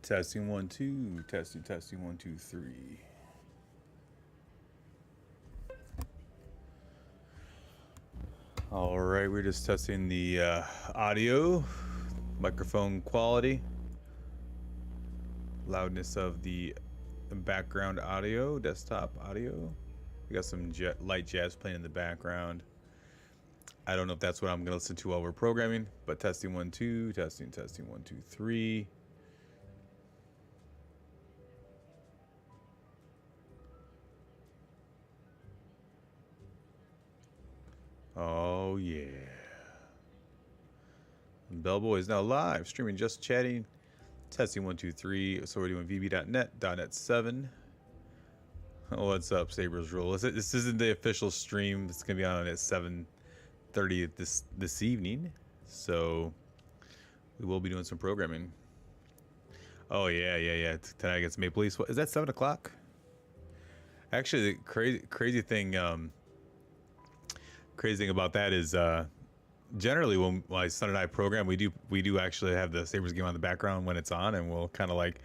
Testing 1 2, testing 1 2 3. All right, we're just testing the audio, microphone quality, loudness of the background audio, desktop audio. We got some light jazz playing in the background. I don't know if that's what I'm gonna listen to while we're programming, but testing 1 2, testing 1 2 3. Oh yeah. Bellboy is now live, streaming Just Chatting. Testing 1 2 3. So we're doing vb.net, .net 7. Oh, what's up, Sabres Rule? This isn't the official stream. It's gonna be on at 7:30 this evening. So we will be doing some programming. Oh yeah. Tonight against Maple Leafs. What is that? 7 o'clock? Actually, the crazy thing about that is generally when my son and I program, we do actually have the Sabres game on the background when it's on, and we'll kind of like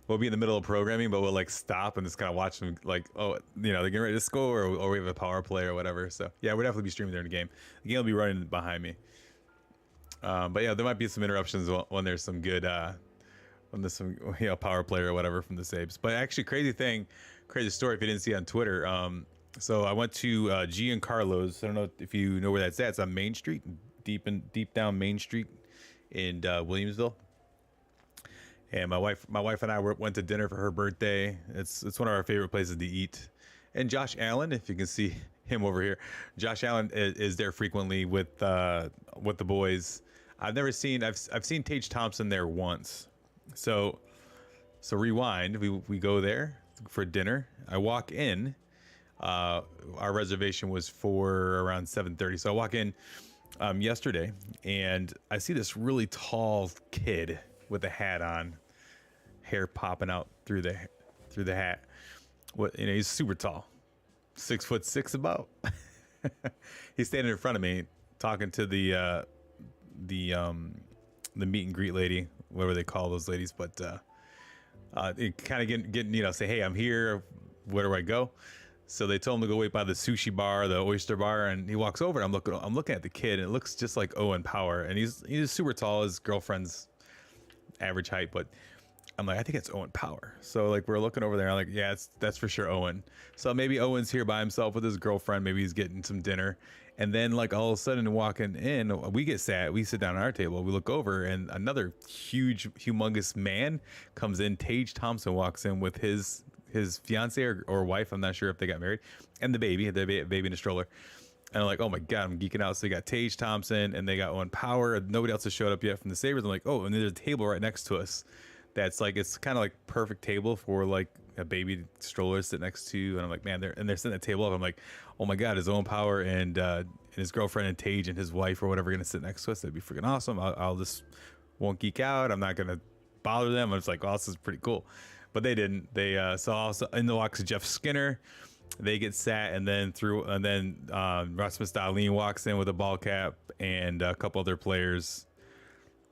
we'll be in the middle of programming, but we'll like stop and just kind of watch them, like, oh, you know, they're getting ready to score, or we have a power play or whatever. So yeah, we'll definitely be streaming there in the game. The game will be running behind me. But yeah, there might be some interruptions when there's some good when there's some, you know, power play or whatever from the Sabres. But actually, crazy story if you didn't see on Twitter. So I went to Giancarlo's. I don't know if you know where that's at. It's on Main Street, deep down Main Street in Williamsville. And my wife and I went to dinner for her birthday. It's one of our favorite places to eat. And Josh Allen, if you can see him over here, Josh Allen is there frequently with the boys. I've seen Tage Thompson there once. So rewind. We go there for dinner. I walk in. Our reservation was for around 7:30. So I walk in yesterday, and I see this really tall kid with a hat on, hair popping out through the hat. What, you know, he's super tall, 6'6" about. He's standing in front of me talking to the meet and greet lady, whatever they call those ladies, but it kind of getting, you know, say, hey, I'm here, where do I go? So they told him to go wait by the sushi bar, the oyster bar, and he walks over. And I'm looking at the kid, and it looks just like Owen Power, and he's super tall. His girlfriend's average height, but I'm like, I think it's Owen Power. So like we're looking over there, I'm like, yeah, that's for sure Owen. So maybe Owen's here by himself with his girlfriend. Maybe he's getting some dinner, and then like all of a sudden walking in, we sit down at our table. We look over, and another humongous man comes in. Tage Thompson walks in with his fiance or wife, I'm not sure if they got married, and the baby in a stroller. And I'm like, oh my God, I'm geeking out. So they got Tage Thompson and they got Owen Power. Nobody else has showed up yet from the Sabres. I'm like, oh, and there's a table right next to us that's like, it's kind of like perfect table for like a baby stroller to sit next to. And I'm like, man, they're setting the table up. I'm like, oh my God, is Owen Power and his girlfriend and Tage and his wife or whatever gonna sit next to us? That'd be freaking awesome. I'll just won't geek out. I'm not gonna bother them. I'm just like, oh, this is pretty cool. But they didn't. They so also in the walks Jeff Skinner. They get sat, and then Rasmus Dahlin walks in with a ball cap and a couple other players.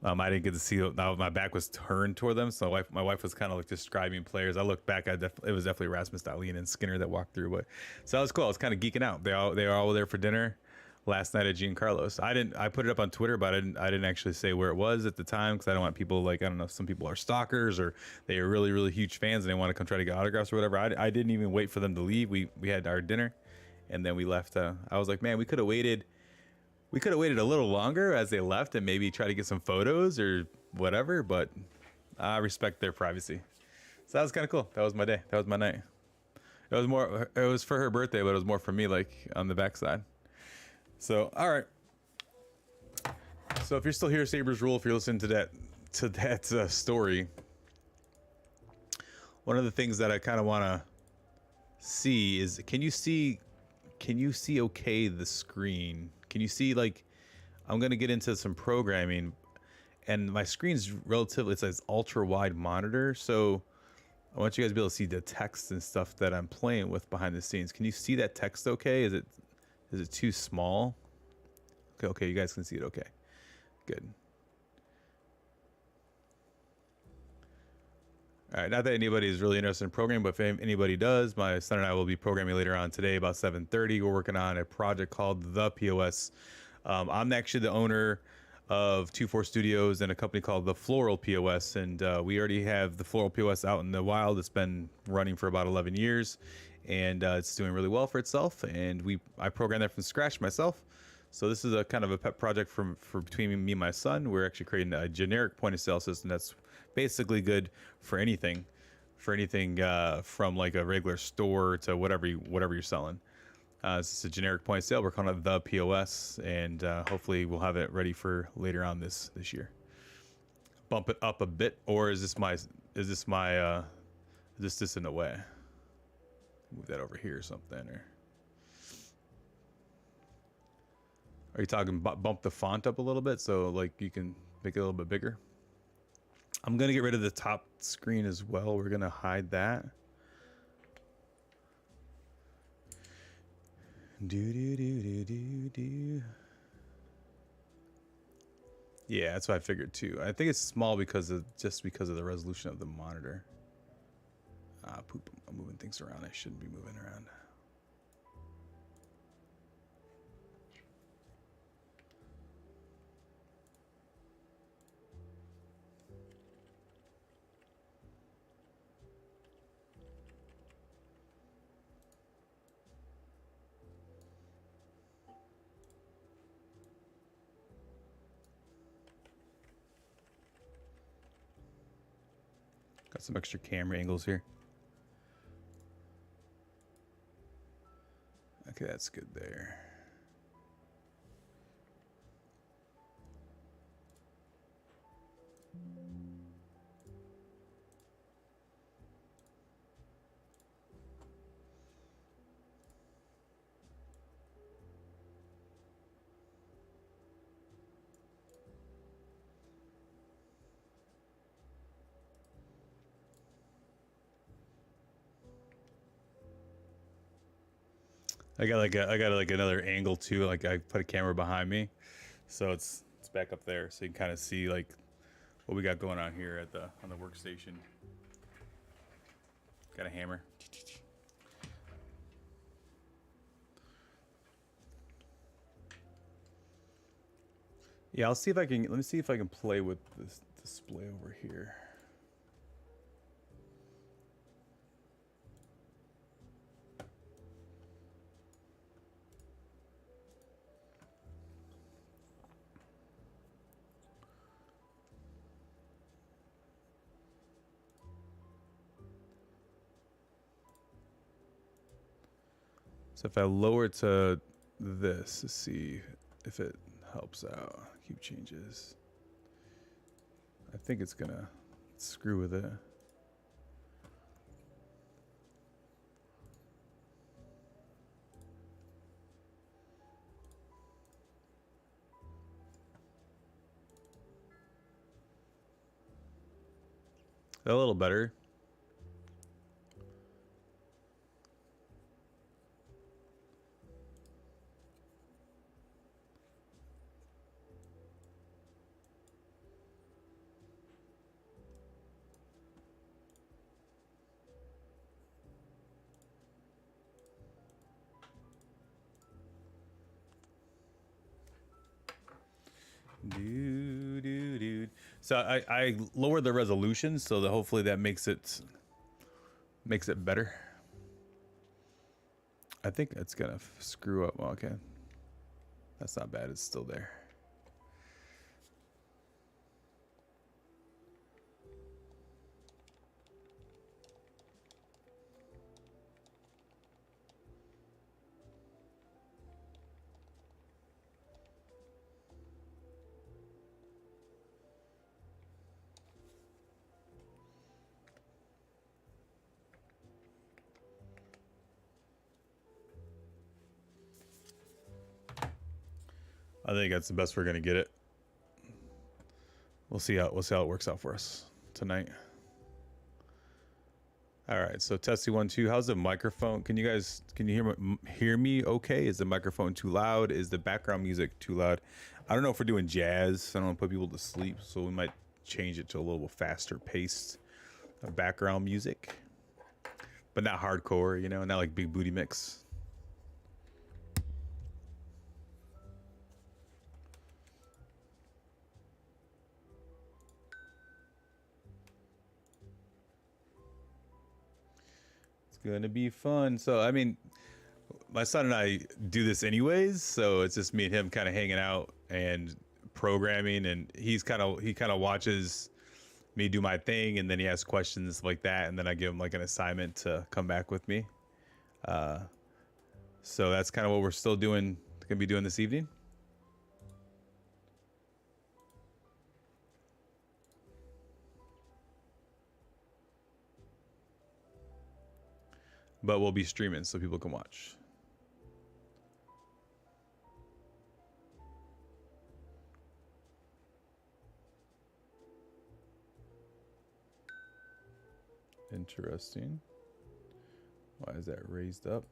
I didn't get to see. My back was turned toward them, so my wife was kind of like describing players. I looked back. It was definitely Rasmus Dahlin and Skinner that walked through. But so that was cool. I was kind of geeking out. They were all there for dinner last night at Giancarlo's. I put it up on Twitter, but I didn't actually say where it was at the time, because I don't want people, like, I don't know, some people are stalkers or they are really, really huge fans and they want to come try to get autographs or whatever. I didn't even wait for them to leave. We had our dinner and then we left. I was like, man, we could have waited a little longer as they left and maybe try to get some photos or whatever, but I respect their privacy. So that was kind of cool. That was my day. That was my night. It was for her birthday, but it was more for me, like on the backside. So, all right. So if you're still here, Sabres Rule, if you're listening to that story, one of the things that I kind of want to see is, can you see okay the screen? Can you see, like, I'm going to get into some programming, and my screen's relatively, it says ultra wide monitor, so I want you guys to be able to see the text and stuff that I'm playing with behind the scenes. Can you see that text okay? Is it too small? Okay, you guys can see it okay. Good. All right, not that anybody is really interested in programming, but if anybody does, my son and I will be programming later on today about 7:30. We're working on a project called the POS. I'm actually the owner of 24 Studios and a company called the Floral POS, and we already have the Floral POS out in the wild. It's been running for about 11 years, and it's doing really well for itself. And I programmed that from scratch myself. So this is a kind of a pet project for between me and my son. We're actually creating a generic point of sale system that's basically good for anything, from like a regular store to whatever you're selling. It's a generic point of sale. We're calling it the POS, and hopefully we'll have it ready for later on this year. Bump it up a bit, or is this in the way? Move that over here or something, or are you talking bump the font up a little bit so like you can make it a little bit bigger? I'm gonna get rid of the top screen as well. We're gonna hide that. Yeah, that's what I figured too. I think it's small because of the resolution of the monitor. Poop! I'm moving things around. I shouldn't be moving around. Got some extra camera angles here. Okay, that's good there. I got like another angle too. Like I put a camera behind me, so it's back up there, so you can kind of see like what we got going on here on the workstation. Got a hammer. Yeah, I'll see if I can. Let me see if I can play with this display over here. So if I lower it to this to see if it helps out, keep changes. I think it's gonna screw with it. A little better. Dude. So I lowered the resolution so that hopefully that makes it better. I think it's gonna screw up. Well, okay, that's not bad. It's still there. I think that's the best we're gonna get it. We'll see how it works out for us tonight. All right, so testing 1 2. How's the microphone? Can you hear me okay? Is the microphone too loud? Is the background music too loud? I don't know if we're doing jazz. I don't want to put people to sleep, so we might change it to a little faster paced background music, but not hardcore, you know, not like Big Booty Mix. It's gonna be fun. So I mean, my son and I do this anyways, so it's just me and him kind of hanging out and programming, and he kind of watches me do my thing, and then he asks questions like that, and then I give him like an assignment to come back with me. Uh, so that's kind of what we're still doing, gonna be doing this evening. But we'll be streaming so people can watch. Interesting. Why is that raised up?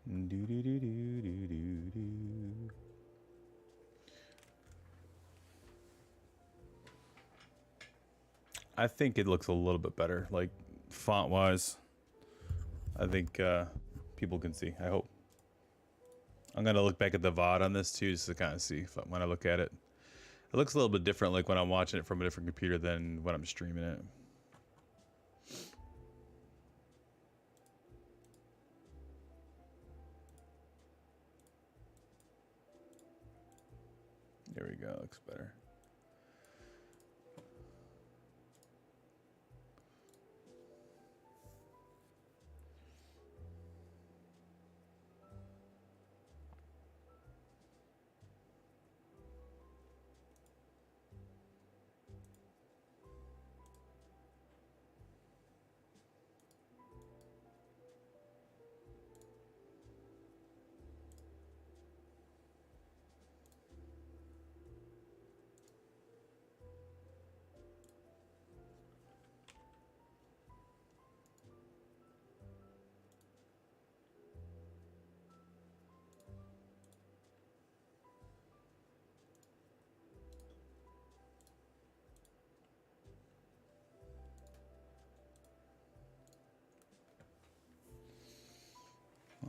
Do do do do do do do. I think it looks a little bit better, like font wise. I think people can see. I hope. I'm gonna look back at the VOD on this too, just to kind of see if, when I look at it. It looks a little bit different, like when I'm watching it from a different computer than when I'm streaming it. There we go. Looks better.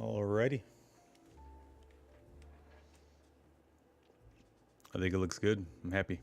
Alrighty. I think it looks good. I'm happy.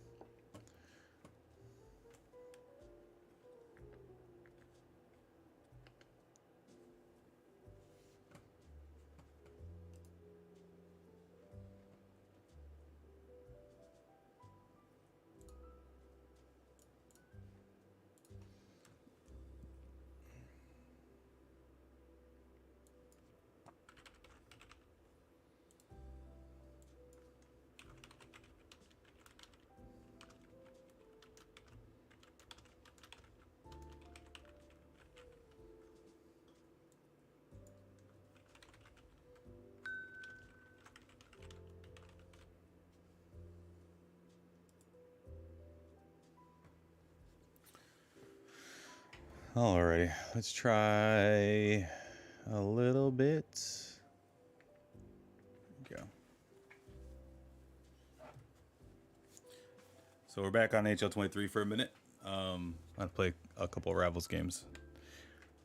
Alrighty, let's try a little bit. Go. So we're back on HL23 for a minute. I'll play a couple of Rivals games.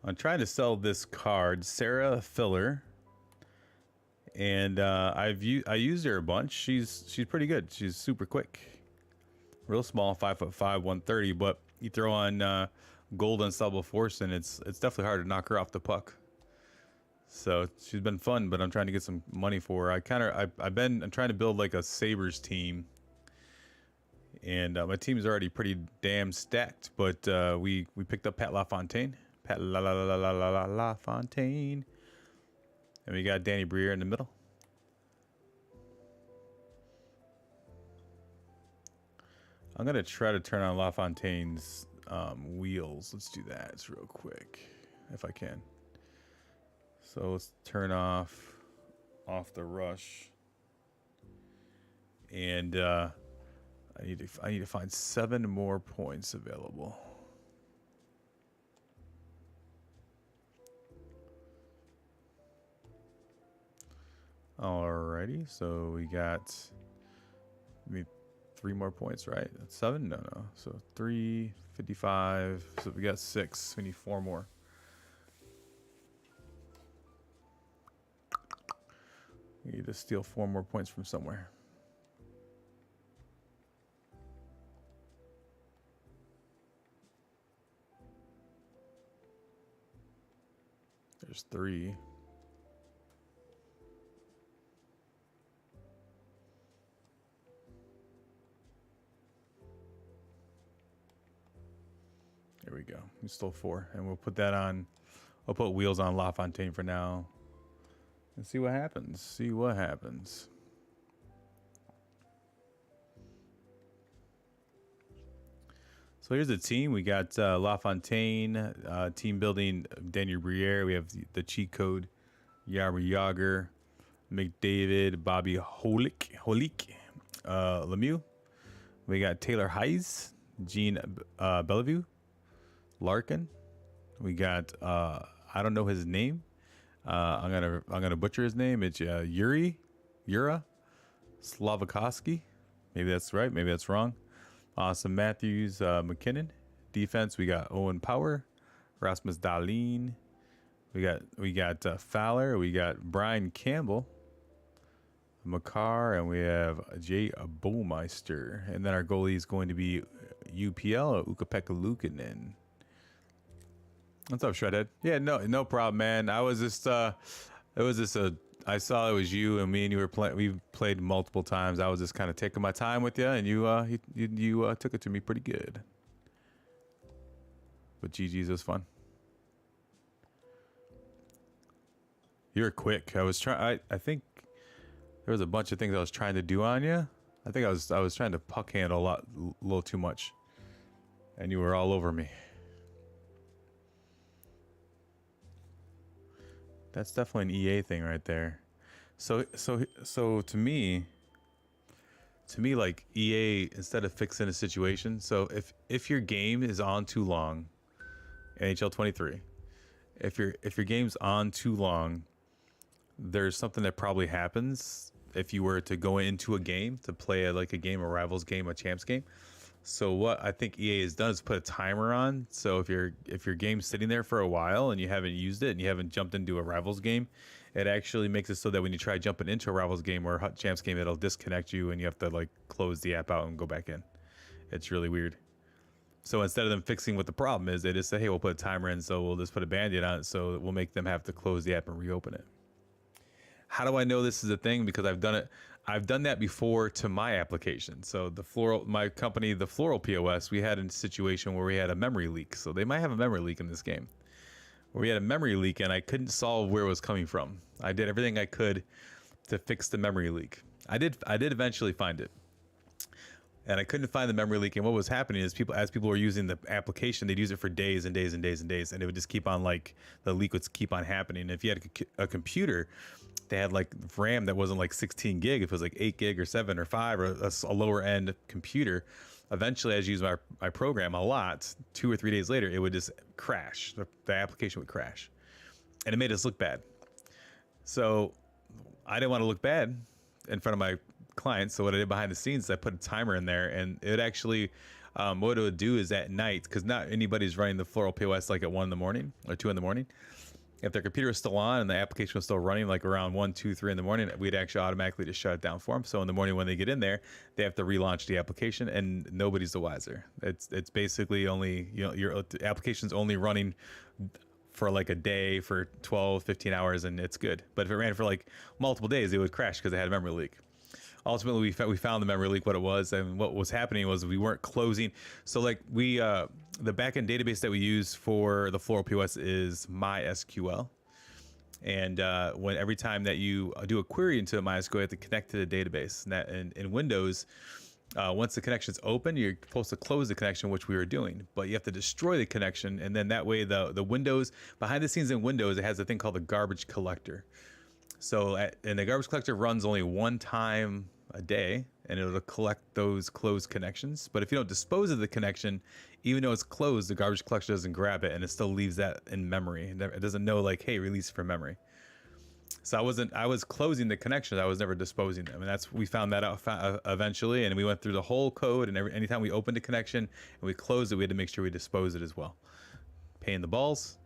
I'm trying to sell this card, Sarah Filler, and I used her a bunch. She's pretty good. She's super quick, real small, 5'5", 130. But you throw on gold unstoppable force, and it's definitely hard to knock her off the puck. So she's been fun, but I'm trying to get some money for her. I'm trying to build like a Sabres team, and my team's already pretty damn stacked. But we picked up Pat LaFontaine, LaFontaine, and we got Danny Briere in the middle. I'm gonna try to turn on LaFontaine's wheels. Let's do that. It's real quick, if I can. So let's turn off the rush, And I need to find 7 more points available. Alrighty, so we got maybe 3 more points, right? That's 7? No. So 3, 55. So we got 6. We need 4 more. We need to steal 4 more points from somewhere. There's 3. There we go. We stole 4, and we'll put that on. I'll put wheels on La Fontaine for now, and see what happens. See what happens. So here's the team. We got La Fontaine, team building Daniel Briere. We have the cheat code, Yarmer Yager, McDavid, Bobby Holik, Lemieux. We got Taylor Hayes, Gene Bellevue, Larkin. We got I don't know his name. I'm gonna butcher his name. It's Yura Slavakovsky. Maybe that's right. Maybe that's wrong. Awesome Matthews, McKinnon. Defense, we got Owen Power, Rasmus Dahlin. We got Fowler. We got Brian Campbell, Makar, and we have Jay Bowmeister. And then our goalie is going to be UPL, Ukko-Pekka Luukkonen. What's up, Shredhead? Yeah, no problem, man. I was just I saw it was you and me, and you were playing. We played multiple times. I was just kind of taking my time with you, and you took it to me pretty good. But GG's was fun. You're quick. I was trying. I think there was a bunch of things I was trying to do on you. I think I was trying to puck handle a little too much, and you were all over me. That's definitely an EA thing right there. So to me, like EA, instead of fixing a situation, so if your game is on too long, NHL 23, if your game's on too long, there's something that probably happens if you were to go into a game to play a game, a rivals game, a champs game. So what I think EA has done is put a timer on. So if your game's sitting there for a while and you haven't used it and you haven't jumped into a rivals game, it actually makes it so that when you try jumping into a rivals game or a champs game, it'll disconnect you and you have to close the app out and go back in. It's really weird. So instead of them fixing what the problem is, they just say, hey, we'll put a timer in, so we'll just put a band-aid on it, so we'll make them have to close the app and reopen it. How do I know this is a thing? Because I've done it. I've done that before to my application. So my company, the Floral POS, we had a situation where we had a memory leak. So they might have a memory leak in this game. Where we had a memory leak and I couldn't solve where it was coming from. I did everything I could to fix the memory leak. I did eventually find it. And I couldn't find the memory leak. And what was happening is as people were using the application, they'd use it for days and days and days and days. And it would just keep on the leak would keep on happening. And if you had a computer, they had RAM that wasn't 16 gig. If it was 8 gig or 7 or 5 or a lower end computer, eventually as you use my program a lot, 2 or 3 days later, it would just crash. The application would crash. And it made us look bad. So I didn't want to look bad in front of my clients. So what I did behind the scenes is I put a timer in there, and it actually, what it would do is at night, because not anybody's running the Floral POS at 1 in the morning or 2 in the morning. If their computer is still on and the application was still running around 1, 2, 3 in the morning, we'd actually automatically just shut it down for them. So in the morning when they get in there, they have to relaunch the application, and nobody's the wiser. It's basically only, your application's only running for a day for 12, 15 hours, and it's good. But if it ran for multiple days, it would crash because it had a memory leak. Ultimately, we found the memory leak, what it was, and what was happening was we weren't closing. So the backend database that we use for the Floral POS is MySQL. And every time that you do a query into MySQL, you have to connect to the database. And that in Windows, once the connection's open, you're supposed to close the connection, which we were doing. But you have to destroy the connection, and then that way the Windows, behind the scenes in Windows, it has a thing called the garbage collector. So and the garbage collector runs only one time a day, and it'll collect those closed connections. But if you don't dispose of the connection, even though it's closed, the garbage collection doesn't grab it, and it still leaves that in memory. It doesn't know like, hey, release from memory. So I was closing the connections. I was never disposing them, and we found that out eventually. And we went through the whole code, and anytime we opened a connection and we closed it, we had to make sure we dispose it as well. Pain in the balls,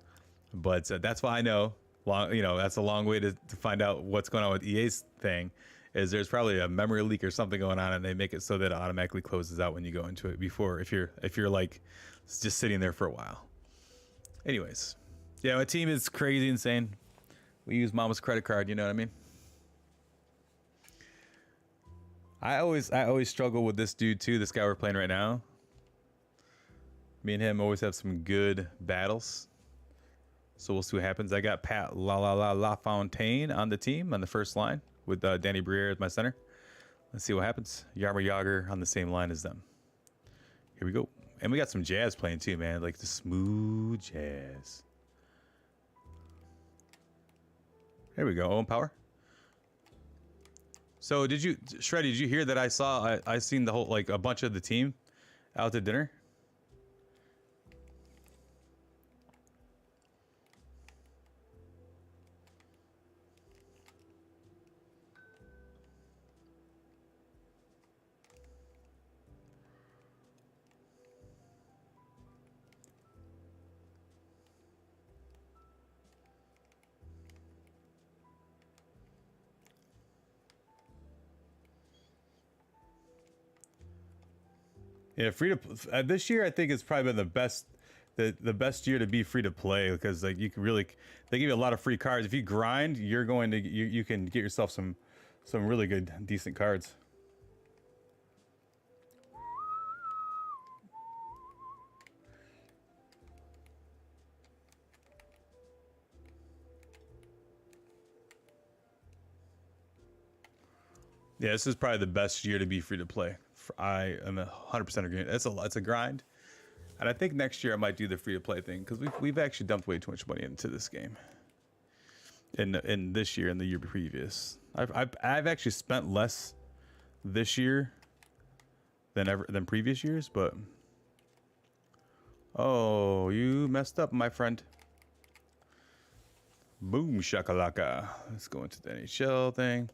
but that's why I know. That's a long way to find out what's going on with EA's thing. Is there's probably a memory leak or something going on, and they make it so that it automatically closes out when you go into it. Before, if you're like just sitting there for a while. Anyways, yeah, my team is crazy insane. We use mama's credit card, you know what I mean? I always struggle with this dude too, this guy we're playing right now. Me and him always have some good battles. So we'll see what happens. I got Pat LaFontaine on the team on the first line with Danny Briere as my center. Let's see what happens. Yarmer Yager on the same line as them. Here we go. And we got some jazz playing too, man. Like the smooth jazz. There we go. Owen Power. So Shreddy, did you hear that I seen the whole, like a bunch of the team out to dinner? Yeah, this year I think it's probably been the best year to be free to play, because like you can really, they give you a lot of free cards. If you grind, you can get yourself some really good decent cards. Yeah, this is probably the best year to be free to play. I am 100% agreeing. It's a grind, and I think next year I might do the free to play thing, because we've actually dumped way too much money into this game. In this year and the year previous, I've actually spent less this year than previous years, but oh, you messed up, my friend. Boom shakalaka. Let's go into the NHL thing.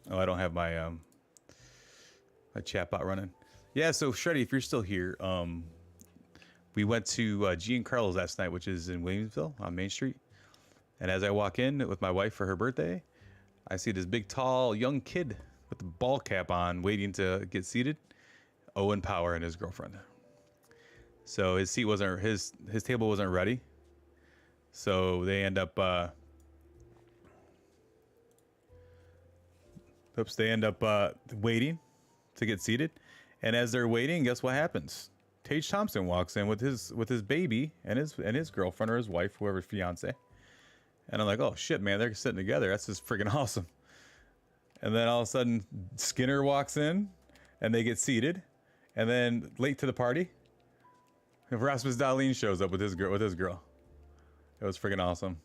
Oh, I don't have my my chat bot running. Yeah, so Shreddy, if you're still here, we went to Giancarlo's last night, which is in Williamsville on Main Street. And as I walk in with my wife for her birthday, I see this big, tall, young kid with the ball cap on, waiting to get seated. Owen Power and his girlfriend. So his table wasn't ready. So they end up waiting to get seated, and as they're waiting, guess what happens? Tage Thompson walks in with his baby and his girlfriend or his wife, whoever's fiance, and I'm like, oh shit, man, they're sitting together. That's just freaking awesome. And then all of a sudden, Skinner walks in, and they get seated, and then late to the party, Rasmus Dahlin shows up with his girl. It was freaking awesome.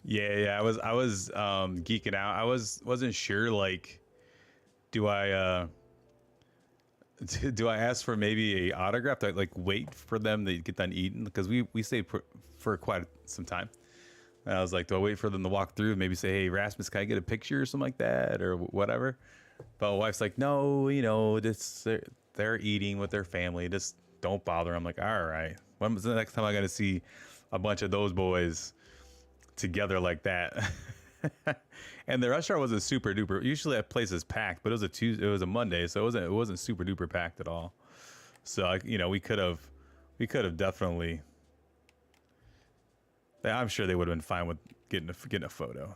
Yeah, I was geeking out. Wasn't sure, like, do I do I ask for maybe a autograph? Do I like wait for them to get done eating? Because we stayed for quite some time. And I was like, do I wait for them to walk through and maybe say, hey, Rasmus, can I get a picture or something like that, or whatever? But my wife's like, no, they're eating with their family. Just don't bother. I'm like, all right. When's the next time I got to see a bunch of those boys together like that? And the restaurant wasn't super duper. Usually that place is packed, but it was a Tuesday. It was a Monday, so it wasn't super duper packed at all. So we could have definitely. I'm sure they would have been fine with getting a photo.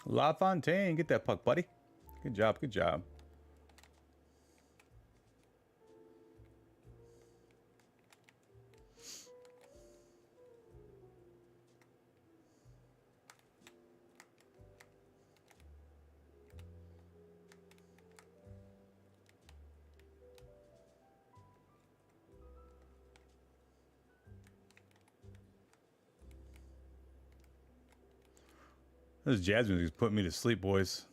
La Fontaine, get that puck, buddy. Good job, good job. This jazz music is putting me to sleep, boys.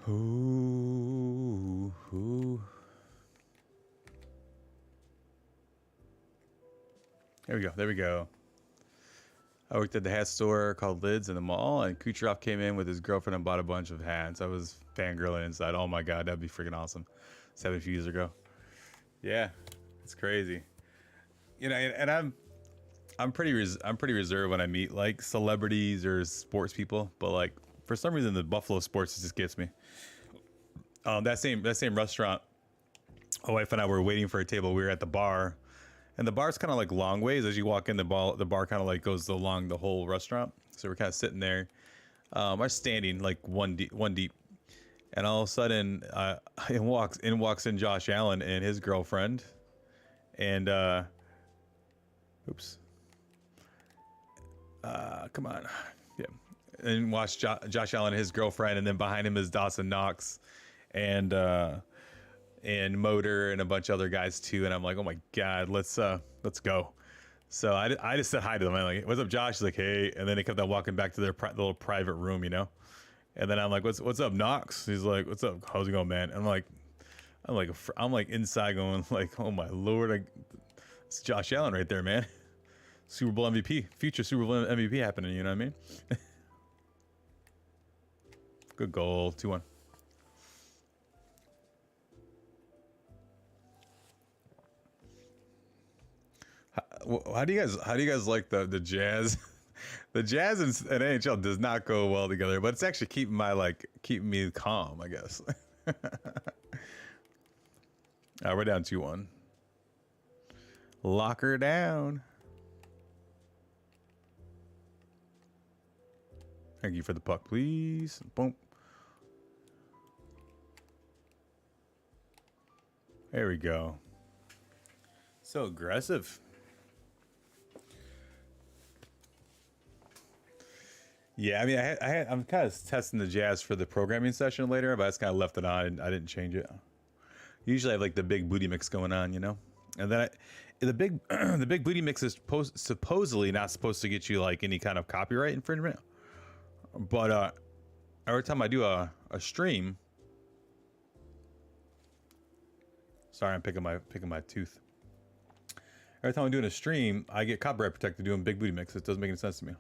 Ooh, ooh. There we go. There we go. I worked at the hat store called Lids in the mall, and Kucherov came in with his girlfriend and bought a bunch of hats. I was fangirling inside. Oh my god, that'd be freaking awesome. 7 few years ago. Yeah, it's crazy. You know, and I'm pretty reserved when I meet like celebrities or sports people, but like for some reason the Buffalo sports just gets me. That same restaurant, my wife and I were waiting for a table. We were at the bar, and the bar's kind of like long ways as you walk in. The bar kind of like goes along the whole restaurant. So we're kind of sitting there, we're standing like one deep, and all of a sudden, in walks in Josh Allen and his girlfriend, and oops, come on, yeah, and watch Josh Allen and his girlfriend, and then behind him is Dawson Knox, and Motor and a bunch of other guys too. And I'm like, oh my god, let's go. So I just said hi to them. I'm like, what's up, Josh? He's like, hey, and then they kept on walking back to their little private room, you know. And then I'm like, what's up, Knox? He's like, what's up? How's it going, man? I'm like inside going like, oh my lord, it's Josh Allen right there, man. Super Bowl MVP, future Super Bowl MVP happening. You know what I mean? Good goal, 2-1. How do you guys like the Jazz? The Jazz and NHL does not go well together, but it's actually keeping me calm, I guess. We're down 2-1. Lock her down. Thank you for the puck, please. Boom. There we go. So aggressive. Yeah, I mean, I'm kind of testing the Jazz for the programming session later, but I just kind of left it on. I didn't change it. Usually I have like the big booty mix going on, you know? And then the big the big booty mix is supposedly not supposed to get you like any kind of copyright infringement. But every time I do a stream, sorry, I'm picking my tooth. Every time I'm doing a stream, I get copyright protected doing big booty mix. It doesn't make any sense to me.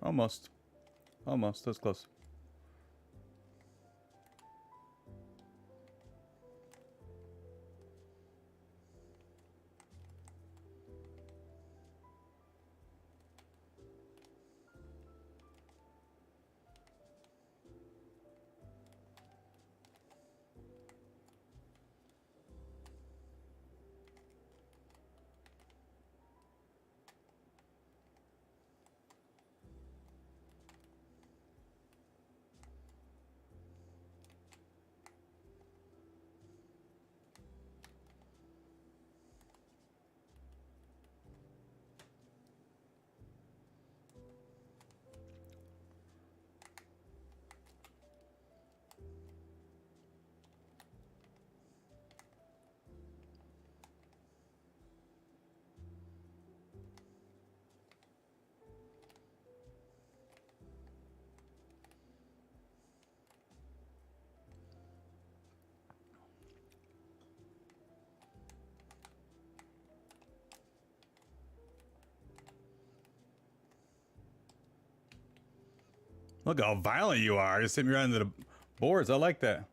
Almost. That's close. Look how violent you are. Just hitting me right into the boards. I like that.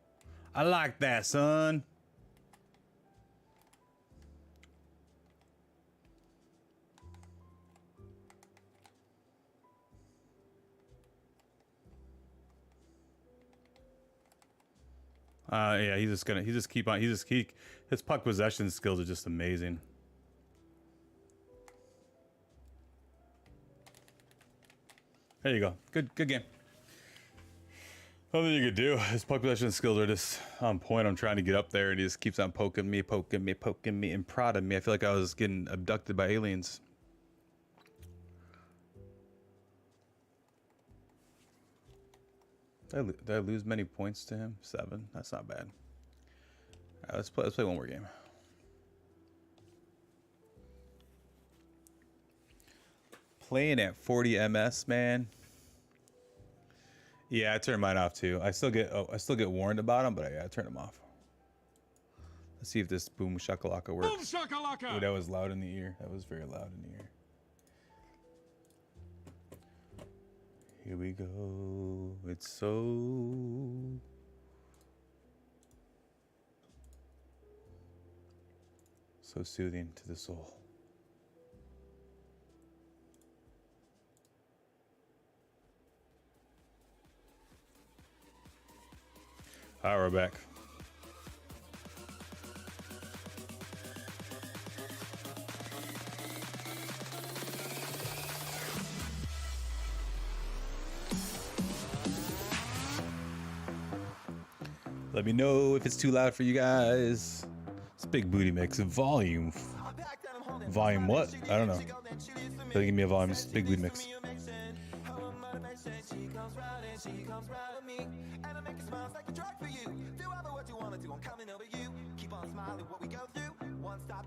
I like that, son. Yeah, his puck possession skills are just amazing. There you go. Good game. Nothing you could do. His puck possession skills are just on point. I'm trying to get up there and he just keeps on poking me, and prodding me. I feel like I was getting abducted by aliens. Did I lose many points to him? 7. That's not bad. All right, let's play one more game. Playing at 40 ms, man. Yeah, I turned mine off too. I still get warned about them, but I turned them off. Let's see if this boom shakalaka works. Boom shakalaka! Ooh, that was loud in the ear. That was very loud in the ear. Here we go. It's so soothing to the soul. All right, we're back. Let me know if it's too loud for you guys. It's Big Booty Mix. Volume what? I don't know. They give me a volume. It's Big Booty Mix.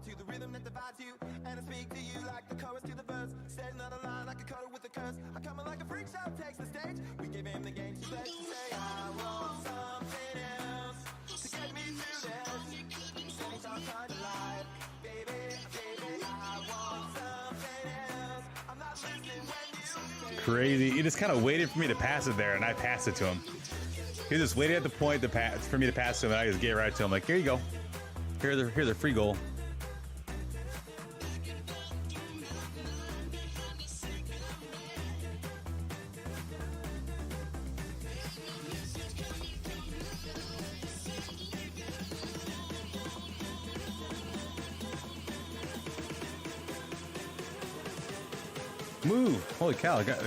To the rhythm that divides you, and I speak to you like the chorus to the verse. Said another line like a cutter with a curse. I come in like a freak show, takes the stage. We give him the game to play. Say I want something else to get me through this. Settings are kind of life, baby. I want something else. I'm not listening when you. Crazy. He just kind of waited for me to pass it there, and I passed it to him. He just waited at the point to pass for me to pass to him, and I just gave it right to him. Like, here you go. Here's the free goal. Move! Holy cow! I got.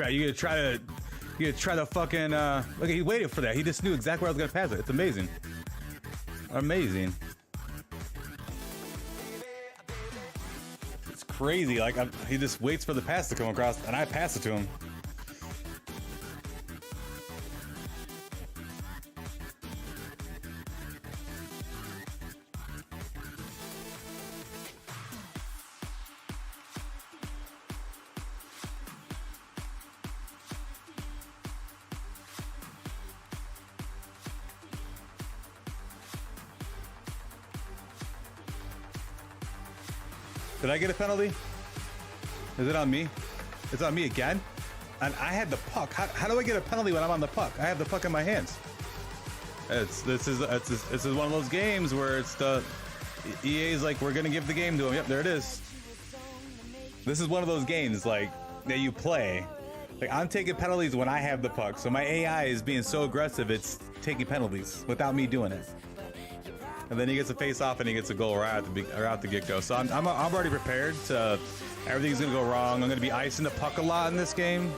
You gonna try to fucking look, he waited for that. He just knew exactly where I was gonna pass it. It's amazing. Amazing. It's crazy. Like he just waits for the pass to come across, and I pass it to him. Did I get a penalty? Is it on me? It's on me again? And I had the puck. How do I get a penalty when I'm on the puck? I have the puck in my hands. This is one of those games where it's the EA's like, we're gonna give the game to him. Yep, there it is. This is one of those games like that you play. Like I'm taking penalties when I have the puck. So my AI is being so aggressive, it's taking penalties without me doing it. And then he gets a face off and he gets a goal right out the get-go. So I'm already prepared to, everything's gonna go wrong. I'm gonna be icing the puck a lot in this game.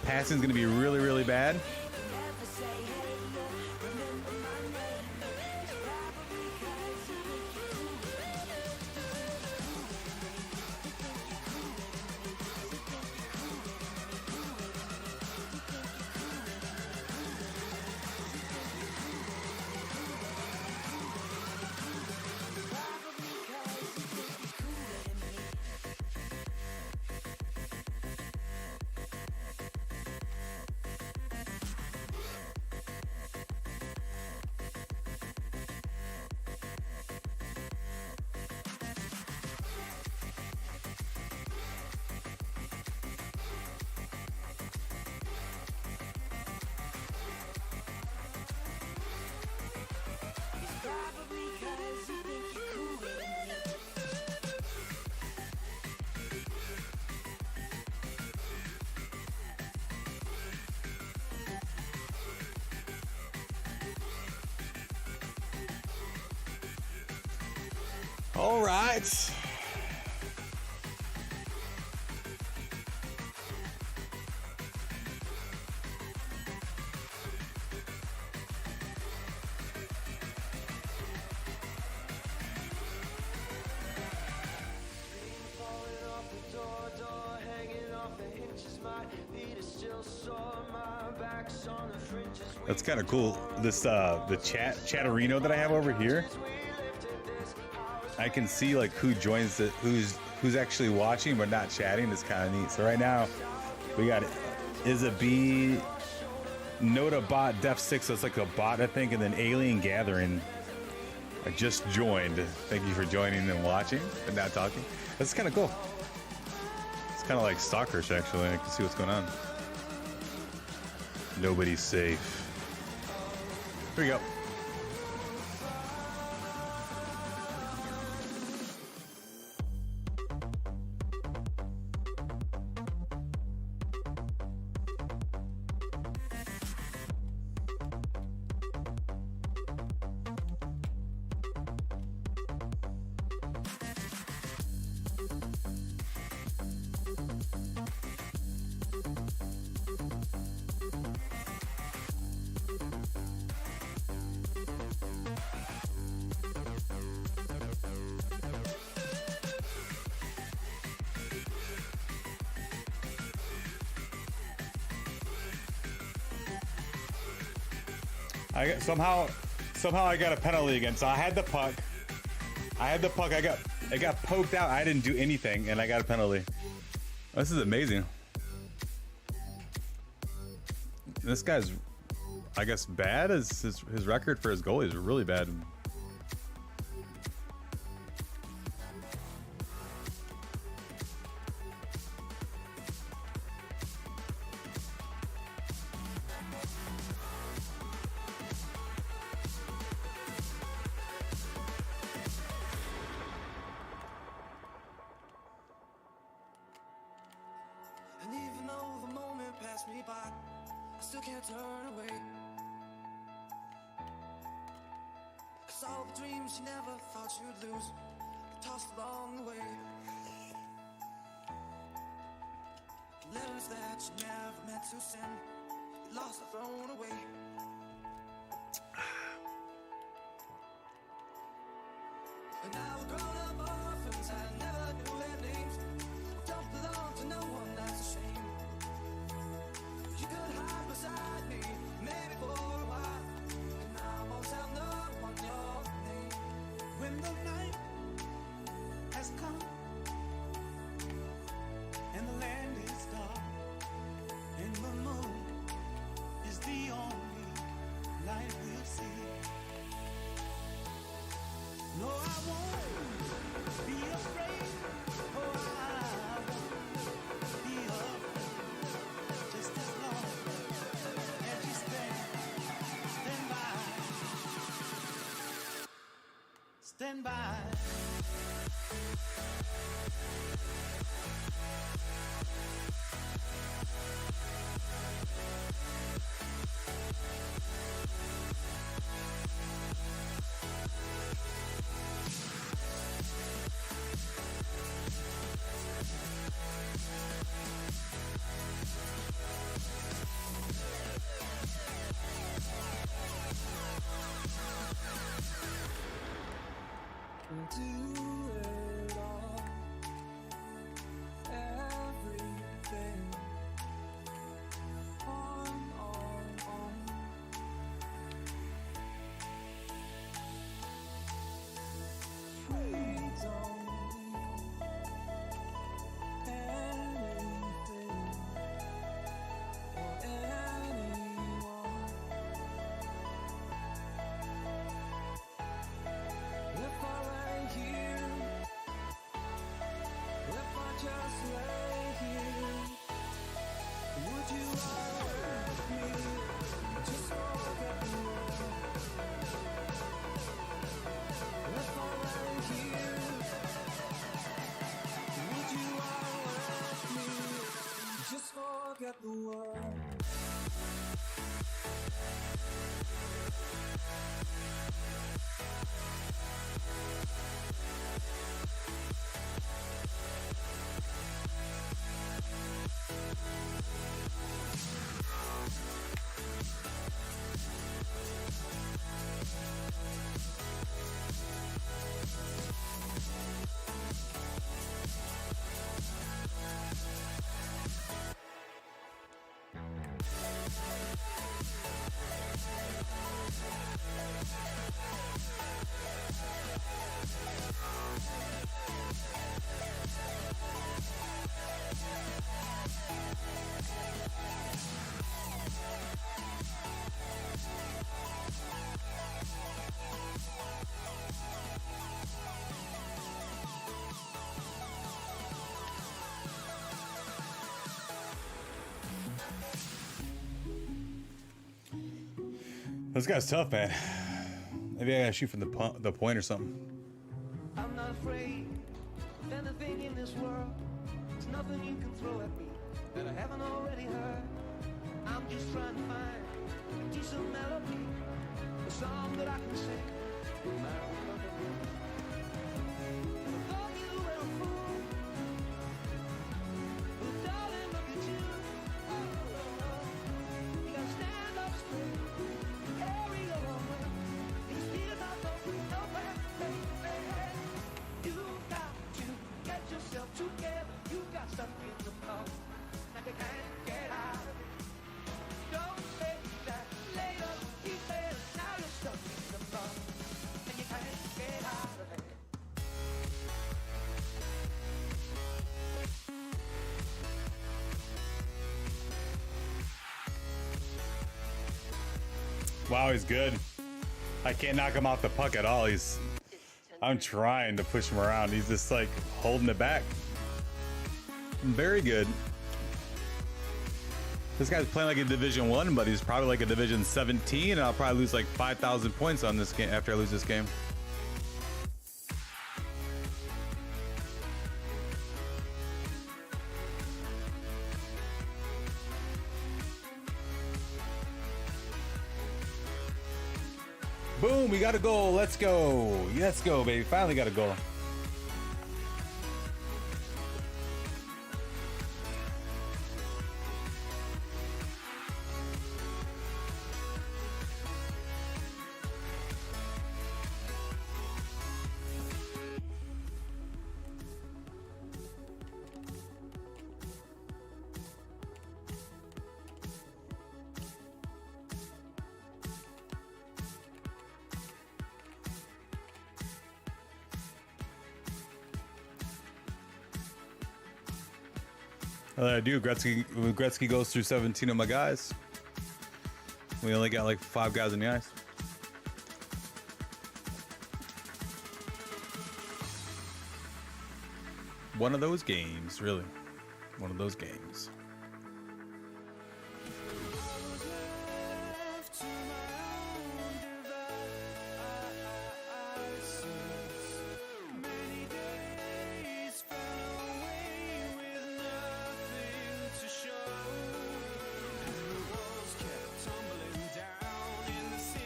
Passing's gonna be really, really bad. All right. That's kind of cool. This the chatterino that I have over here, I can see like who joins the who's actually watching but not chatting. It's kind of neat. So right now we got Isabee, Nota Bot, Def 6, so it's like a bot I think, and then Alien Gathering. I just joined. Thank you for joining and watching and not talking. That's kind of cool. It's kind of like stalkerish actually. I can see what's going on. Nobody's safe. Here we go. Somehow I got a penalty again. So I had the puck. It got poked out. I didn't do anything, and I got a penalty. This is amazing. This guy's, I guess, bad. His record for his goalie is really bad. Stand by. Do it all, everything on, This guy's tough, man. Maybe I gotta shoot from the point or something. I'm not afraid of anything in this world. There's nothing you can throw at me that I haven't already heard. I'm just trying to find a decent melody, a song that I can sing. No matter what I do. I thought you were a fool, but darling, look at you. You gotta stand up straight, carry your own weight. These tears are flowing nowhere. You got to get yourself together. You got stuck in the mud, now you can't get out of it. Don't say that later. He said now you're stuck in the mud, and you can't get out of it. Wow, he's good. I can't knock him off the puck at all. I'm trying to push him around. He's just like holding it back. Very good. This guy's playing like a Division 1, but he's probably like a Division 17, and I'll probably lose like 5,000 points on this game after I lose this game. Boom, we got a goal. Let's go. Let's go, baby. Finally got a goal. I do. Gretzky goes through 17 of my guys. We only got like 5 guys in the ice. One of those games, really. One of those games.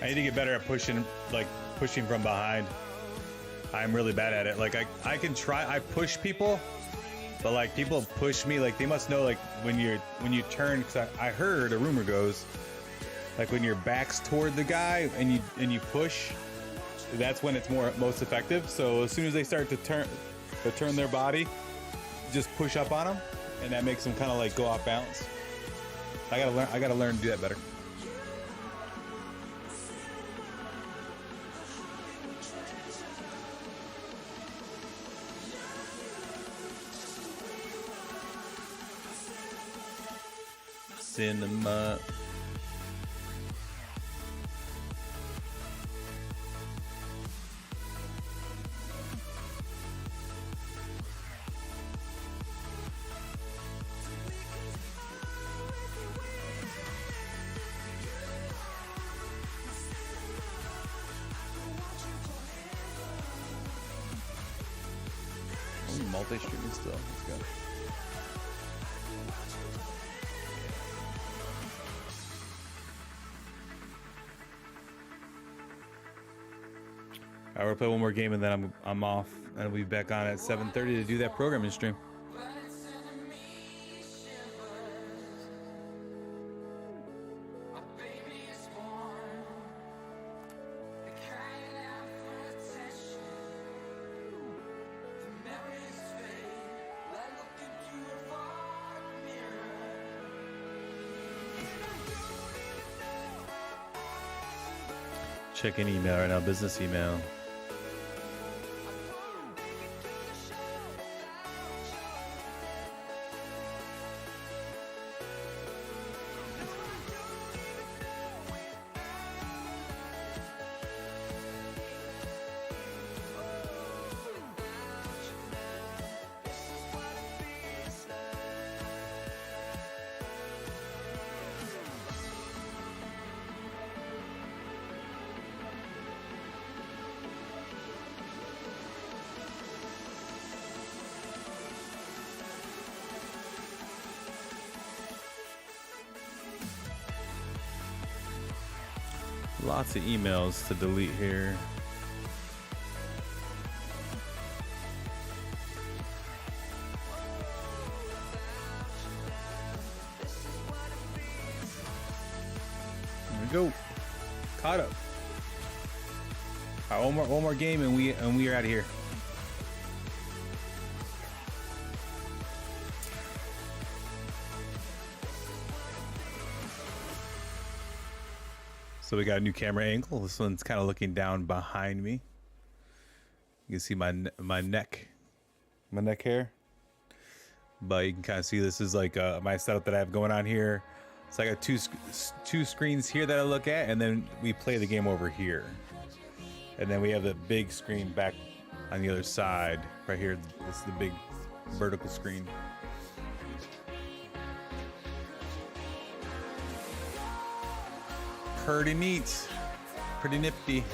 I need to get better at pushing from behind. I'm really bad at it. Like I can try, I push people, but like people push me, like they must know like when you turn, cause I heard a rumor goes, like when your back's toward the guy and you push, that's when it's most effective. So as soon as they start to turn their body, just push up on them, and that makes them kind of like go off balance. I gotta learn to do that better. Cinema. Multi-streaming still. Let's go. All right, we'll play one more game and then I'm off, and I'll be back on at 7:30 to do that programming stream. Check an email right now, business email. Lots of emails to delete here. There we go. Caught up. All right, one more game and we are out of here. So we got a new camera angle. This one's kind of looking down behind me. You can see my neck hair. But you can kind of see this is like my setup that I have going on here. So I got two screens here that I look at, and then we play the game over here. And then we have the big screen back on the other side. Right here, this is the big vertical screen. Pretty neat. Pretty nifty.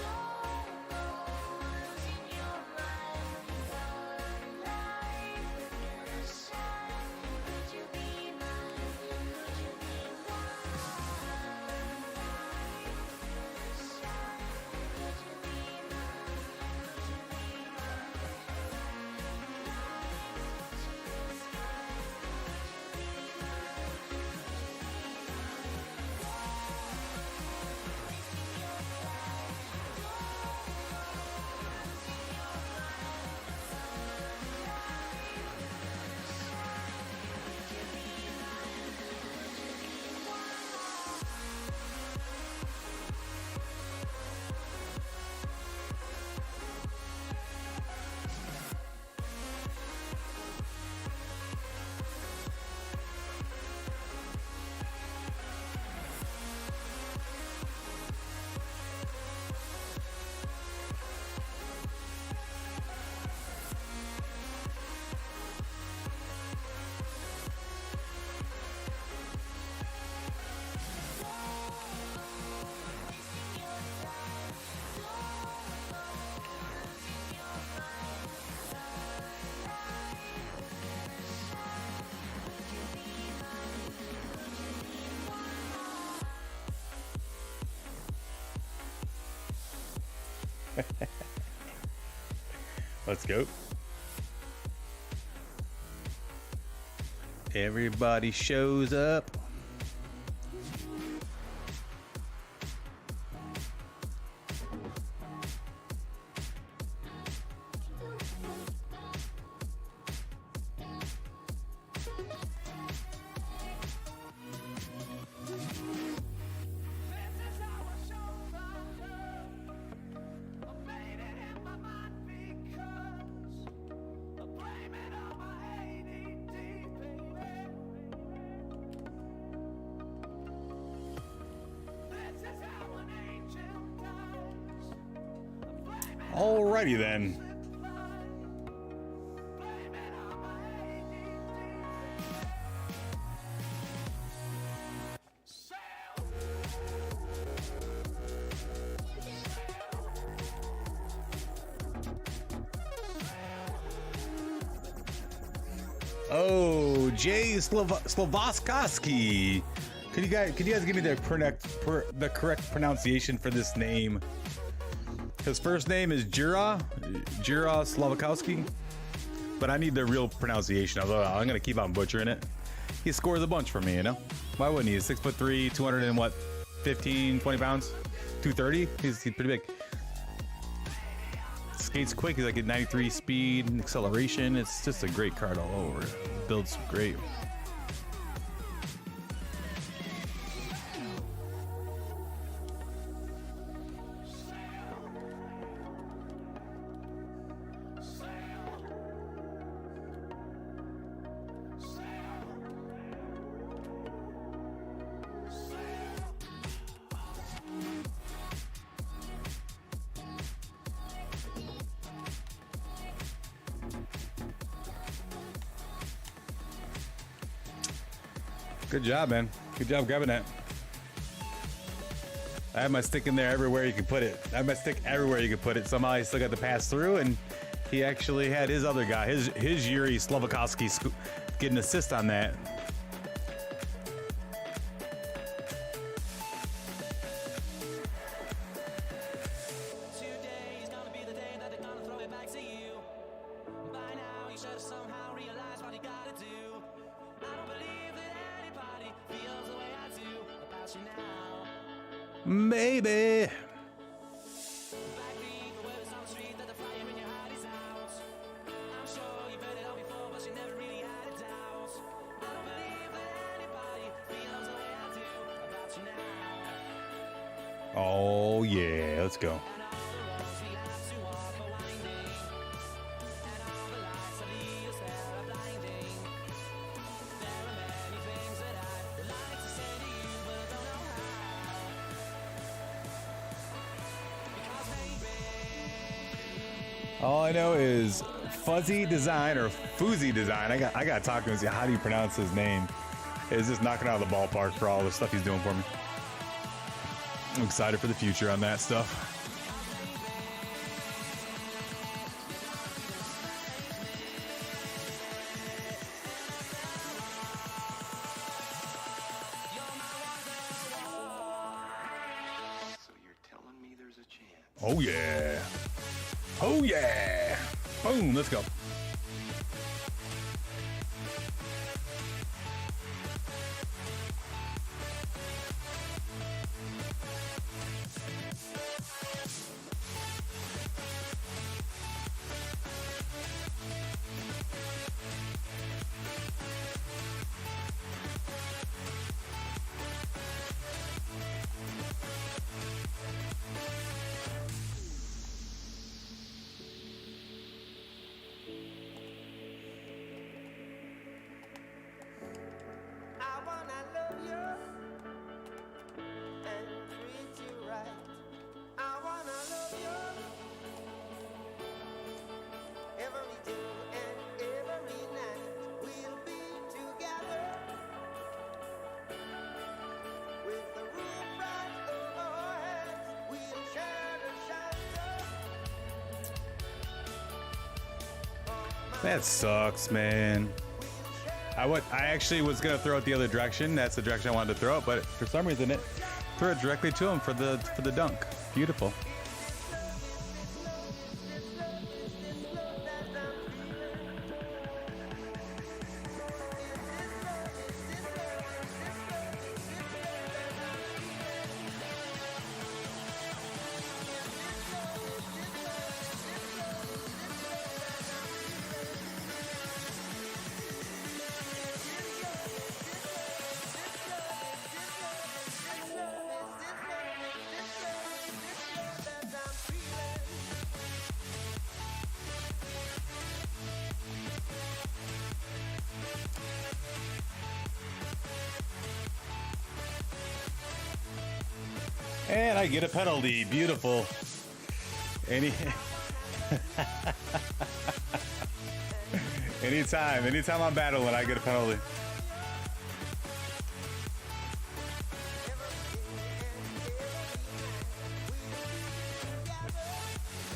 Let's go. Everybody shows up. Alrighty then. Oh, Jay Slovoskoski. Could you guys give me the correct pronunciation for this name? His first name is Jura Slovoskowski, but I need the real pronunciation. Although I'm gonna keep on butchering it. He scores a bunch for me, you know. Why wouldn't he? He's 6'3", 200 and what, 15, 20 pounds, 230. He's pretty big. Skates quick. He's like at 93 speed and acceleration. It's just a great card all over. Builds great. Good job, man. Good job grabbing that. I have my stick in there everywhere you can put it. I have my stick everywhere you can put it. Somehow I still got to pass through, and he actually had his other guy, his Yuri Slovoskowski, get an assist on that. Maybe. Oh yeah, let's go. All I know is Fuzzy Design or Fuzzy Design. I got to talk to him and see how do you pronounce his name. Is just knocking out of the ballpark for all the stuff he's doing for me. I'm excited for the future on that stuff. So you're telling me there's a chance? Oh yeah. Oh yeah. Boom, let's go. I wanna love you and treat you right. I wanna love you every day and every night. We'll be together with the roof right over our heads. We'll share the shelter. That sucks, man. I actually was gonna throw it the other direction. That's the direction I wanted to throw it, but for some reason it threw it directly to him for the dunk. Beautiful. And I get a penalty. Beautiful. Anytime I'm battling, I get a penalty.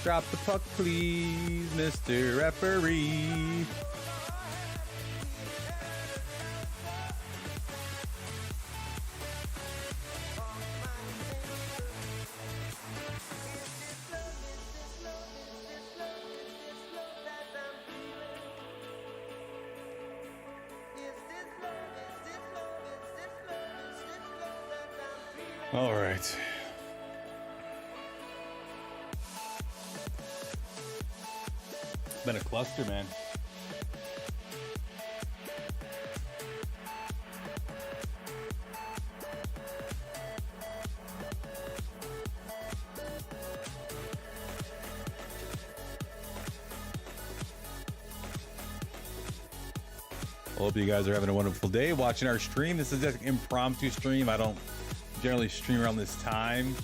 Drop the puck, please, Mr. Referee. All right. Been a cluster, man. Hope you guys are having a wonderful day watching our stream. This is just an impromptu stream. I don't generally stream around this time.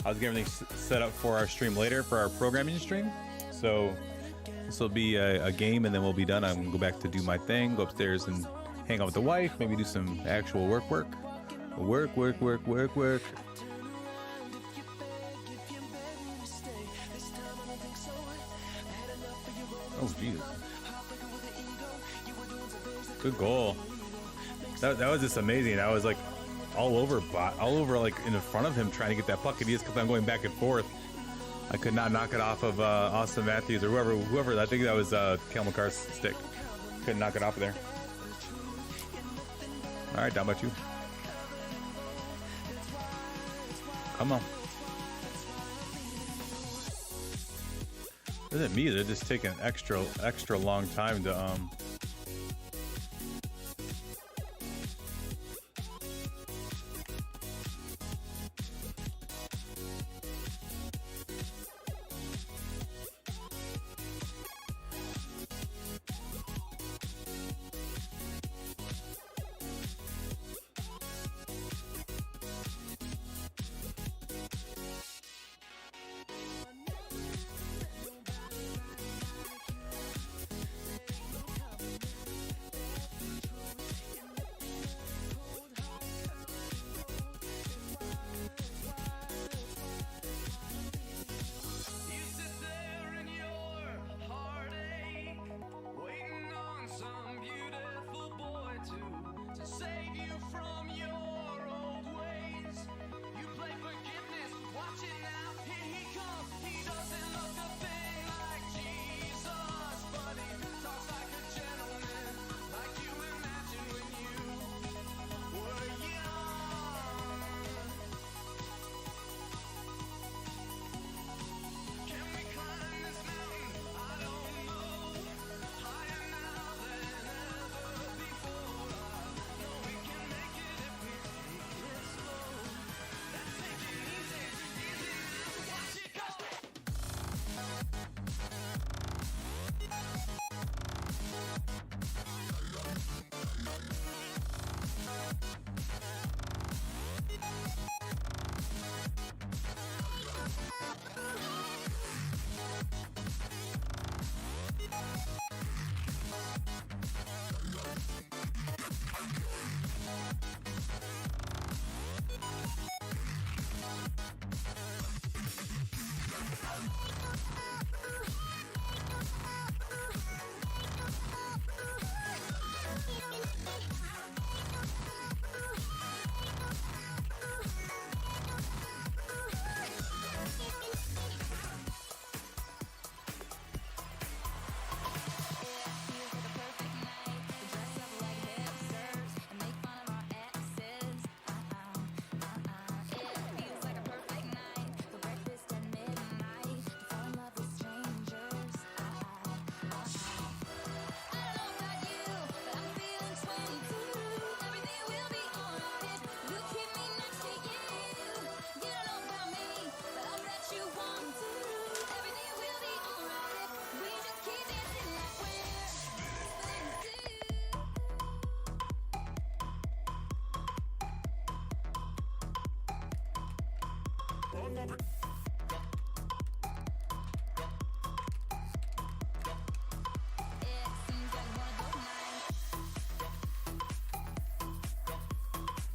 I was getting everything set up for our stream later for our programming stream. So this will be a game and then we'll be done. I'm gonna go back to do my thing, go upstairs and hang out with the wife, maybe do some actual work. Oh, Jesus. Good goal. That was just amazing. I was like all over like in the front of him trying to get that puck, and he just kept on going back and forth. I could not knock it off of Austin Matthews or whoever. I think that was Cal McCarr's stick. Couldn't knock it off of there. All right, down by two. Come on. Isn't me? They're just taking extra long time to You sit there in your heartache, waiting on some beautiful boy to save you from your old ways. You play forgiveness, watch it now, here he comes. He doesn't look a thing like Jesus, but he talks like a gentleman, like you imagined when you were young. Can we climb this mountain? I don't know. Higher now than ever before. I know we can make it if we take it slow. Let's take it easy, easy now. Watch it go.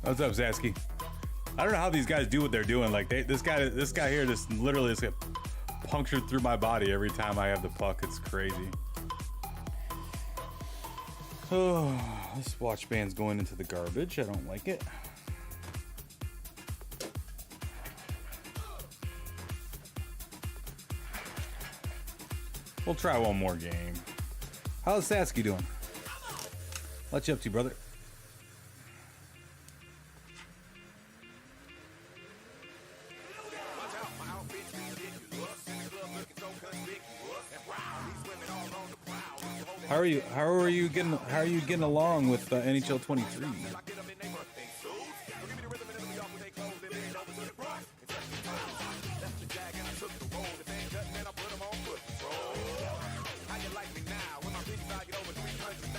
What's up, Zasky? I don't know how these guys do what they're doing. Like this guy here, just literally just get punctured through my body every time I have the puck. It's crazy. Oh, this watch band's going into the garbage. I don't like it. We'll try one more game. How's Sasky doing? What you up to, brother? How are you getting along with NHL 23?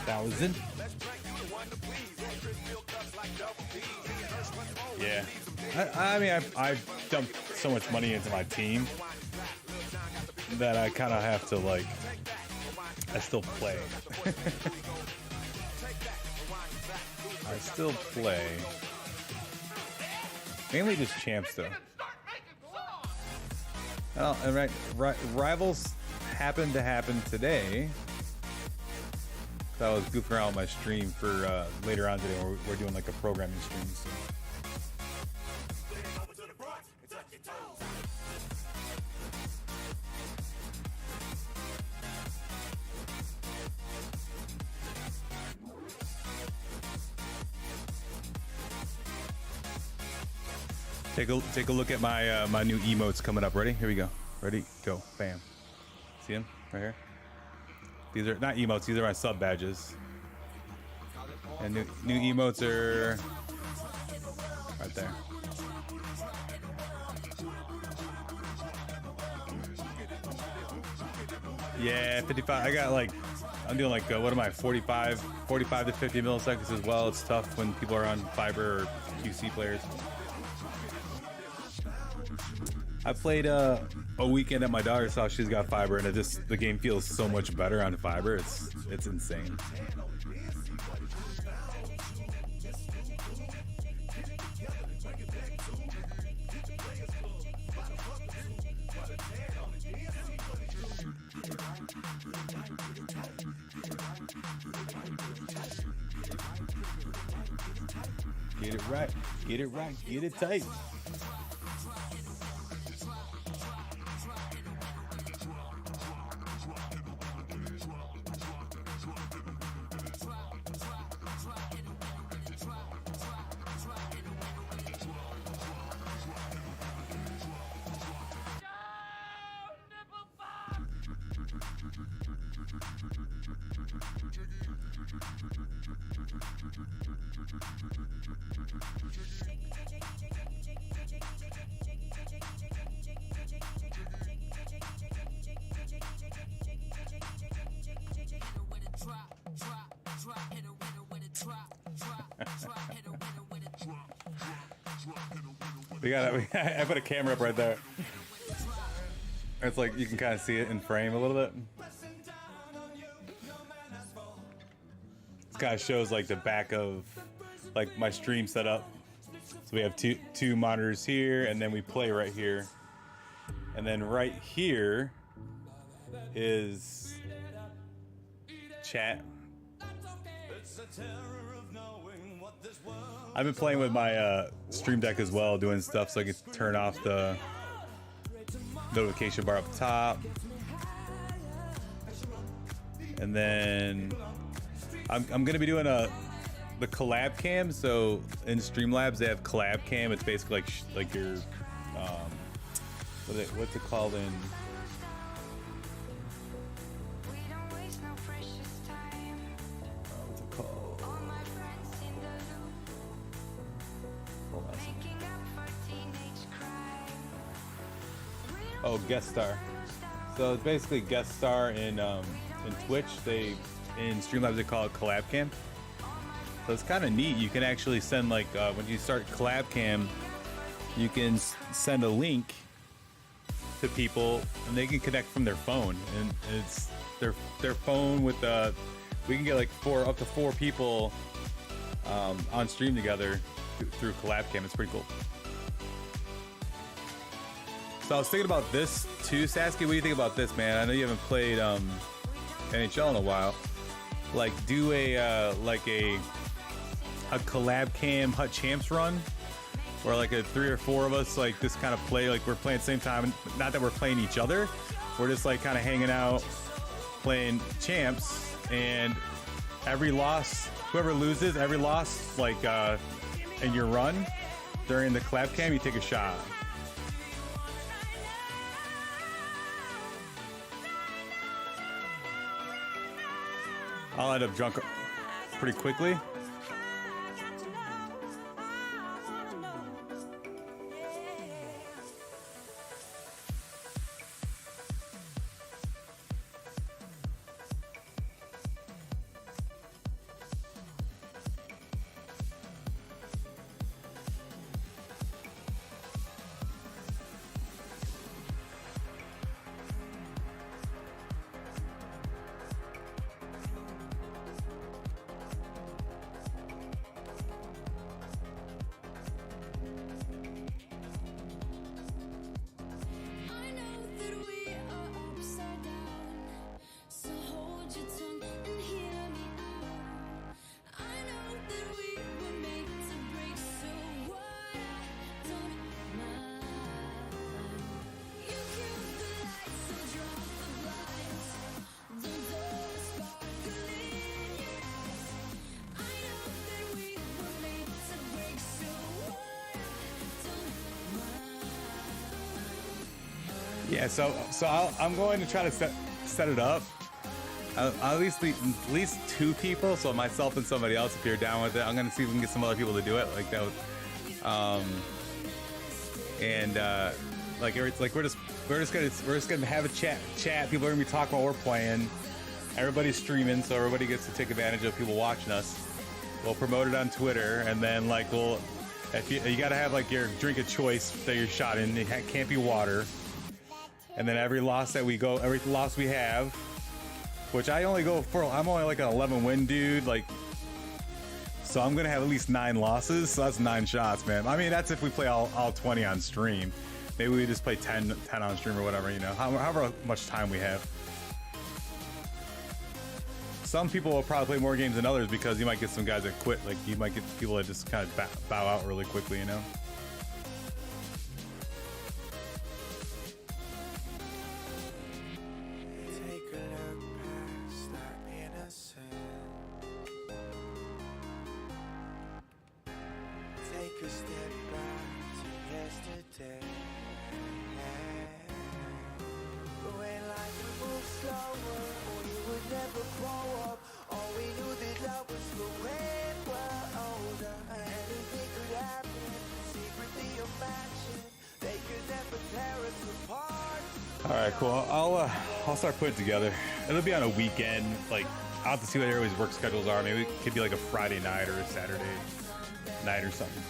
$1,000? Yeah. I mean, I've dumped so much money into my team that I kind of have to, like, I still play. I still play. Mainly just champs, though. Well, and rivals happened to happen today. So I was goofing around with my stream for later on today. We're doing like a programming stream. So. Take a look at my my new emotes coming up. Ready? Here we go. Ready? Go. Bam. See them right here? These are not emotes. These are my sub badges. And new emotes are right there. Yeah, 55. I got like, I'm doing like, what am I, 45 to 50 milliseconds as well. It's tough when people are on fiber or QC players. I played a weekend at my daughter's house. She's got fiber, and the game feels so much better on fiber. It's insane. Get it right, get it right, get it tight. I put a camera up right there. It's like you can kind of see it in frame a little bit. This kind of shows like the back of like my stream setup. So we have two monitors here, and then we play right here, and then right here is chat. I've been playing with my Stream Deck as well, doing stuff so I can turn off the notification bar up top. And then I'm gonna be doing the collab cam. So in Streamlabs they have collab cam. It's basically like your what's it called in? What's it called? Hold on. Oh, guest star. So it's basically guest star in Twitch. In Streamlabs they call it collab cam. So it's kind of neat. You can actually send like when you start collab cam, you can send a link to people and they can connect from their phone, and it's their phone with we can get like up to four people on stream together through collab cam. It's pretty cool. So I was thinking about this too, Saskia. What do you think about this, man? I know you haven't played NHL in a while. Like do a collab cam Hut Champs run, or like a 3 or 4 of us like this kind of play, like we're playing at the same time. Not that we're playing each other, we're just like kind of hanging out, playing champs, and every loss, whoever loses, every loss, like in your run during the collab cam, you take a shot. I'll end up drunk pretty quickly. Yeah, I'm going to try to set it up. I'll at least two people, so myself and somebody else, if you're down with it. I'm gonna see if we can get some other people to do it like that. We're just gonna have a chat. People are gonna be talking while we're playing. Everybody's streaming, so everybody gets to take advantage of people watching us. We'll promote it on Twitter, and then like if you gotta have like your drink of choice that you're shot in. It can't be water. And then every loss we have, which I only go for, I'm only like an 11 win dude, like, so I'm gonna have at least 9 losses, so that's 9 shots, man. I mean, that's if we play all 20 on stream. Maybe we just play 10 on stream or whatever, you know, however much time we have. Some people will probably play more games than others because you might get some guys that quit, like you might get people that just kind of bow out really quickly, you know? Alright, cool. I'll start putting it together. It'll be on a weekend. Like, I'll have to see what everybody's work schedules are. Maybe it could be like a Friday night or a Saturday night or something.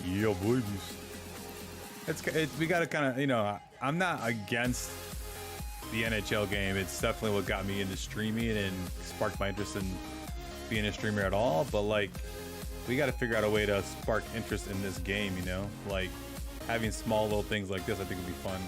Yo, boys. We gotta kind of, you know, I'm not against the NHL game. It's definitely what got me into streaming and sparked my interest in being a streamer at all. But like, we gotta figure out a way to spark interest in this game, you know? Like, having small little things like this, I think would be fun.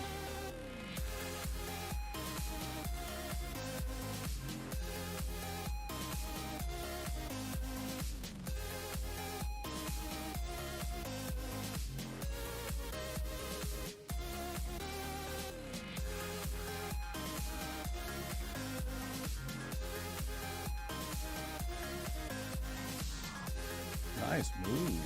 Nice move.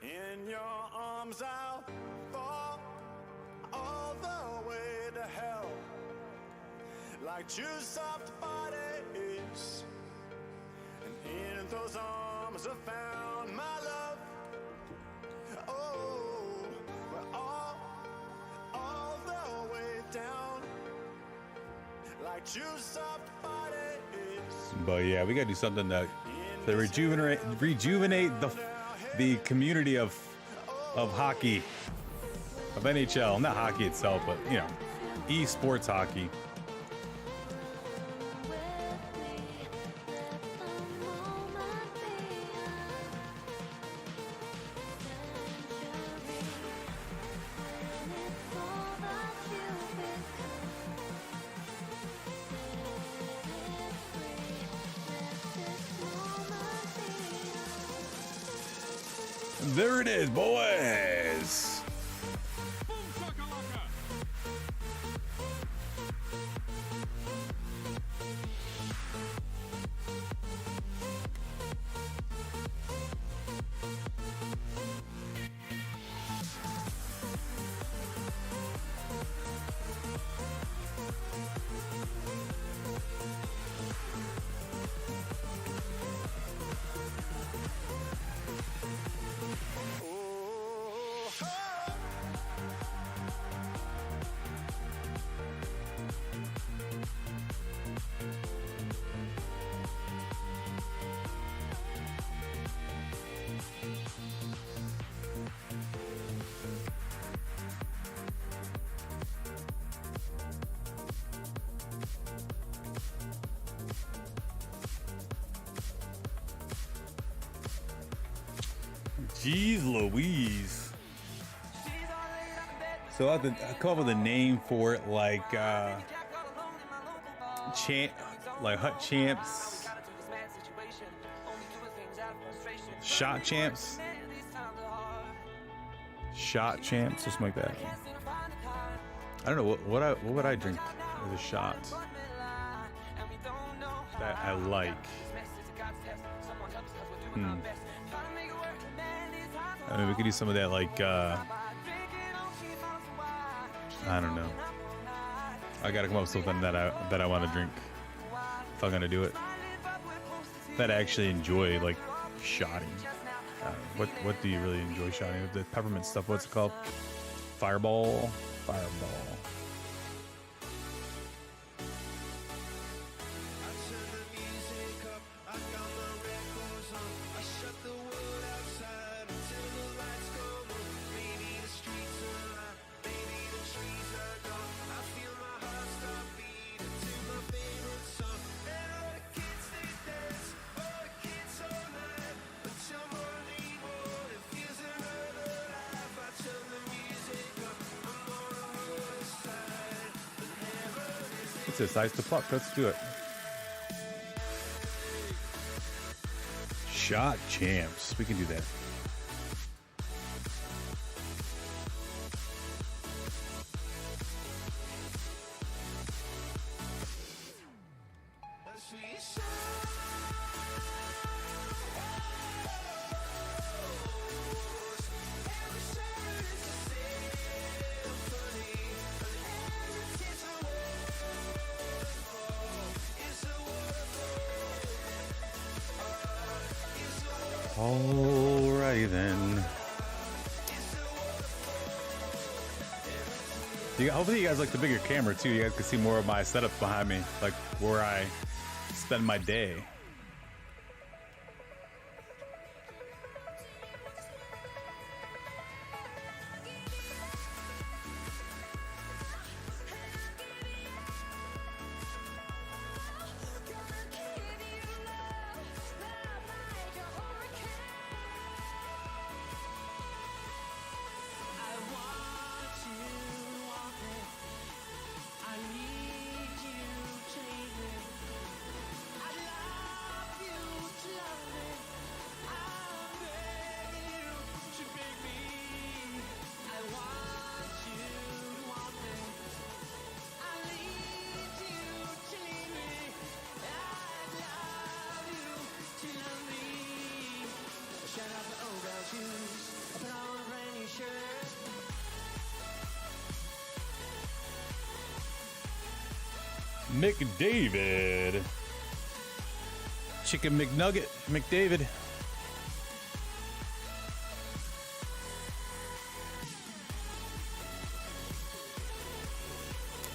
In your arms I'll fall all the way to hell, like two soft bodies, and in those arms I found my love. Oh, we're all the way down, like two soft bodies. But yeah, we gotta do something to rejuvenate the community of hockey, of NHL, not hockey itself, but you know, esports hockey. There it is, boys. Jeez Louise. So I have to come up with a name for it, like like Hut Champs, Shot Champs, Shot Champs, something like that. I don't know what would I drink as a shot that I like. I mean, we could do some of that, like I don't know. I gotta come up with something that I want to drink if I'm gonna do it. That I actually enjoy, like shotting. What do you really enjoy shotting? The peppermint stuff. What's it called? Fireball. It's a size to pluck. Let's do it. Shot Champs. We can do that. Alrighty then. Hopefully you guys like the bigger camera too. You guys can see more of my setup behind me, like where I spend my day. McDavid. Chicken McNugget. McDavid. I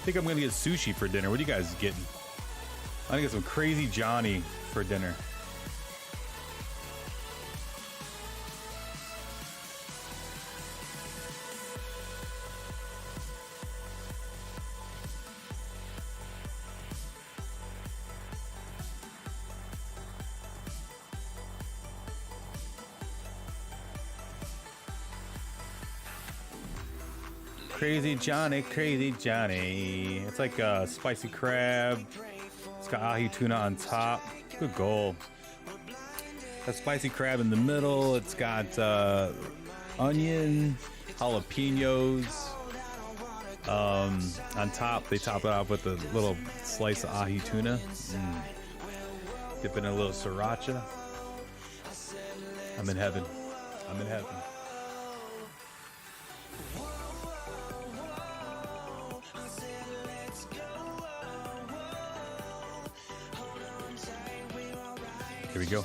think I'm gonna get sushi for dinner. What are you guys getting? I'm gonna get some Crazy Johnny for dinner. Crazy Johnny, Crazy Johnny. It's like a spicy crab. It's got ahi tuna on top. Good goal. Got spicy crab in the middle. It's got onion, jalapenos. On top, they top it off with a little slice of ahi tuna. Dip in a little sriracha. I'm in heaven. I'm in heaven. Here we go.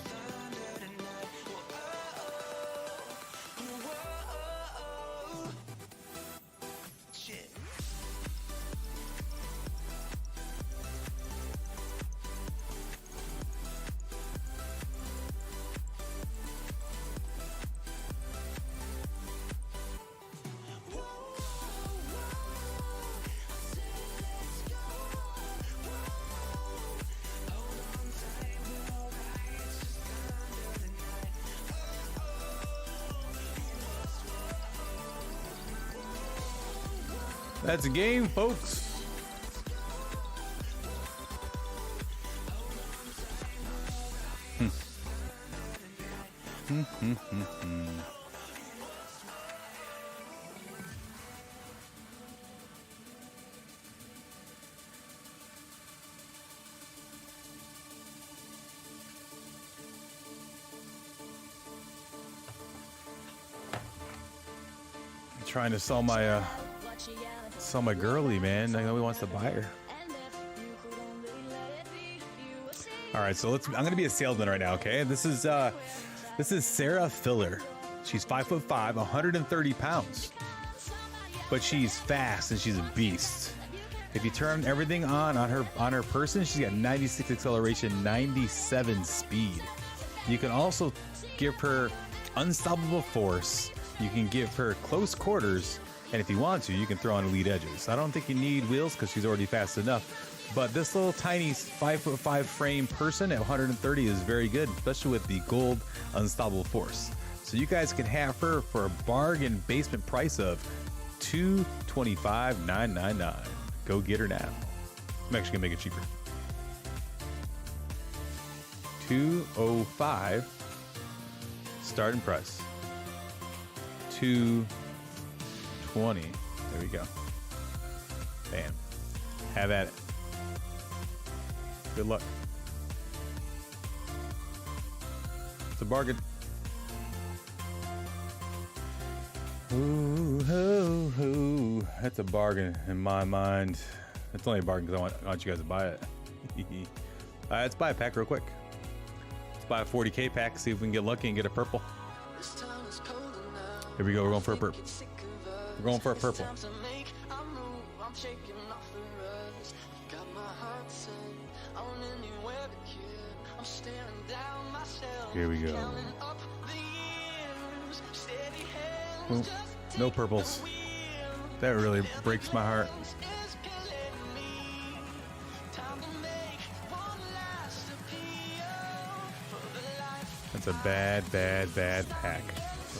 That's a game, folks. Trying to sell my girly, man. Nobody wants to buy her. All right, so I'm gonna be a salesman right now, okay? This is Sarah Filler. She's 5'5", 130 pounds, but she's fast and she's a beast. If you turn everything on her person, she's got 96 acceleration, 97 speed. You can also give her unstoppable force. You can give her close quarters, and if you want to, you can throw on elite edges. I don't think you need wheels because she's already fast enough. But this little tiny 5'5" frame person at 130 is very good, especially with the gold unstoppable force. So you guys can have her for a bargain basement price of $225,999. Go get her now. I'm actually gonna make it cheaper. $205 starting price. $220. There we go. Bam. Have at it. Good luck. It's a bargain. Ooh, hoo, hoo. That's a bargain in my mind. It's only a bargain because I want you guys to buy it. Let's buy a pack real quick. Let's buy a 40K pack, see if we can get lucky and get a purple. Here we go, we're going for a purple. We're going for a purple. Here we go. Oh, no purples. That really breaks my heart. That's a bad, bad, bad pack.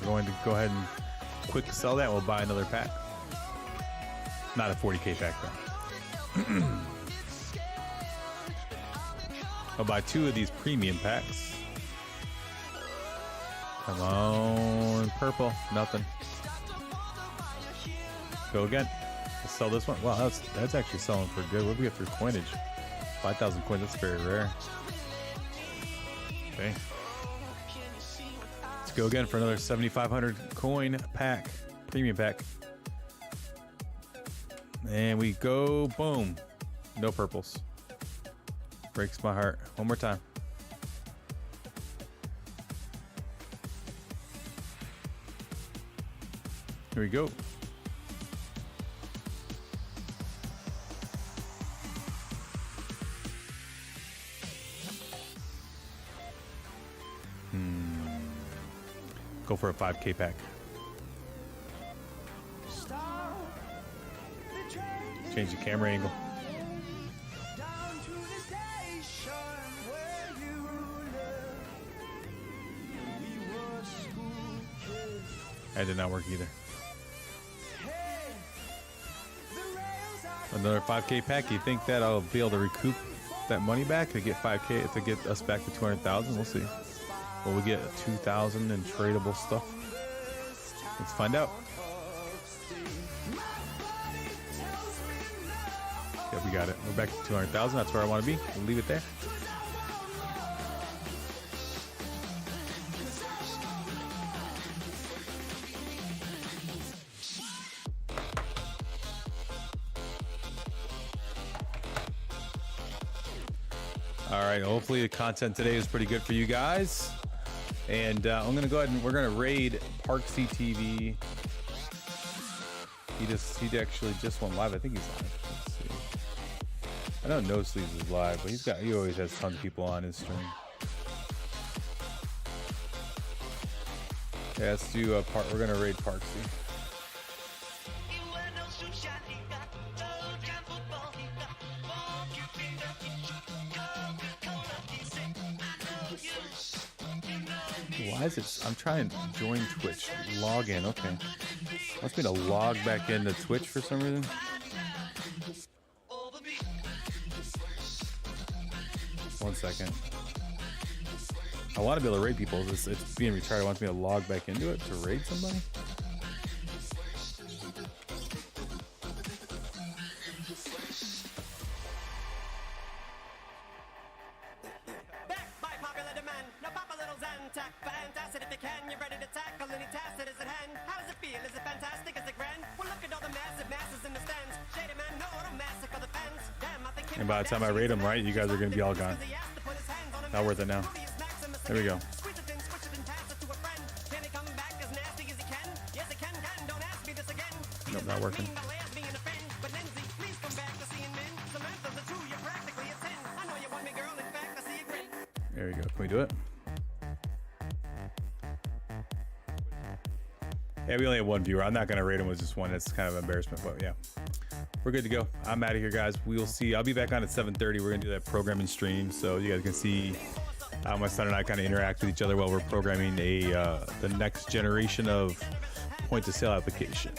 We're going to go ahead and quick sell that. We'll buy another pack. Not a 40K pack though. I'll buy 2 of these premium packs. Come on, purple, nothing. Go again. Let's sell this one. Wow, that's actually selling for good. What do we get for coinage? 5,000 coins. That's very rare. Okay. Let's go again for another 7,500 coin pack, premium pack. And we go, boom. No purples. Breaks my heart. One more time. Here we go. Go for a 5K pack. Change the camera angle. That did not work either. Another 5K pack. You think that I'll be able to recoup that money back to get 5K to get us back to 200,000? We'll see. Will we get 2,000 in tradable stuff? Let's find out. Yeah, we got it. We're back to 200,000. That's where I want to be. We'll leave it there. All right, hopefully the content today is pretty good for you guys. And I'm going to go ahead and we're going to raid Parksy TV. He actually just went live. I think he's live. Let's see. I know No Sleeves is live, but he always has tons of people on his stream. Yeah, let's do we're going to raid Parksy. Why is it? I'm trying to join Twitch. Log in. Okay. Wants me to log back into Twitch for some reason. 1 second. I want to be able to raid people. It's being retarded. It wants me to log back into it to raid somebody. Backed by popular demand. Now pop a little Zantac. Fantastic if you can. You're ready to tackle any task that is at hand. How does it feel? Is it fantastic? Is it grand? Well, look at all the massive masses in the stands. Shady man, no, it'll massacre the fans. Damn, I think And by the time I raid them, right, you guys are going to be all gone. Not worth it now. There we go. Squeeze it in, switch it and pass it to a friend. Can he come back as nasty as he can? Yes, he can. Don't ask me this again. Nope, not working. But Lindsay, please come back to seeing men. Samantha's the true, you're practically a 10. I know you want me, girl. In fact, I see you grin. There we go. Can we do it? Yeah, we only have one viewer. I'm not going to rate him with just one. That's kind of embarrassment, but yeah. We're good to go. I'm out of here, guys. We will see. I'll be back on at 7:30. We're going to do that programming stream, so you guys can see how my son and I kind of interact with each other while we're programming the next generation of point-of-sale application.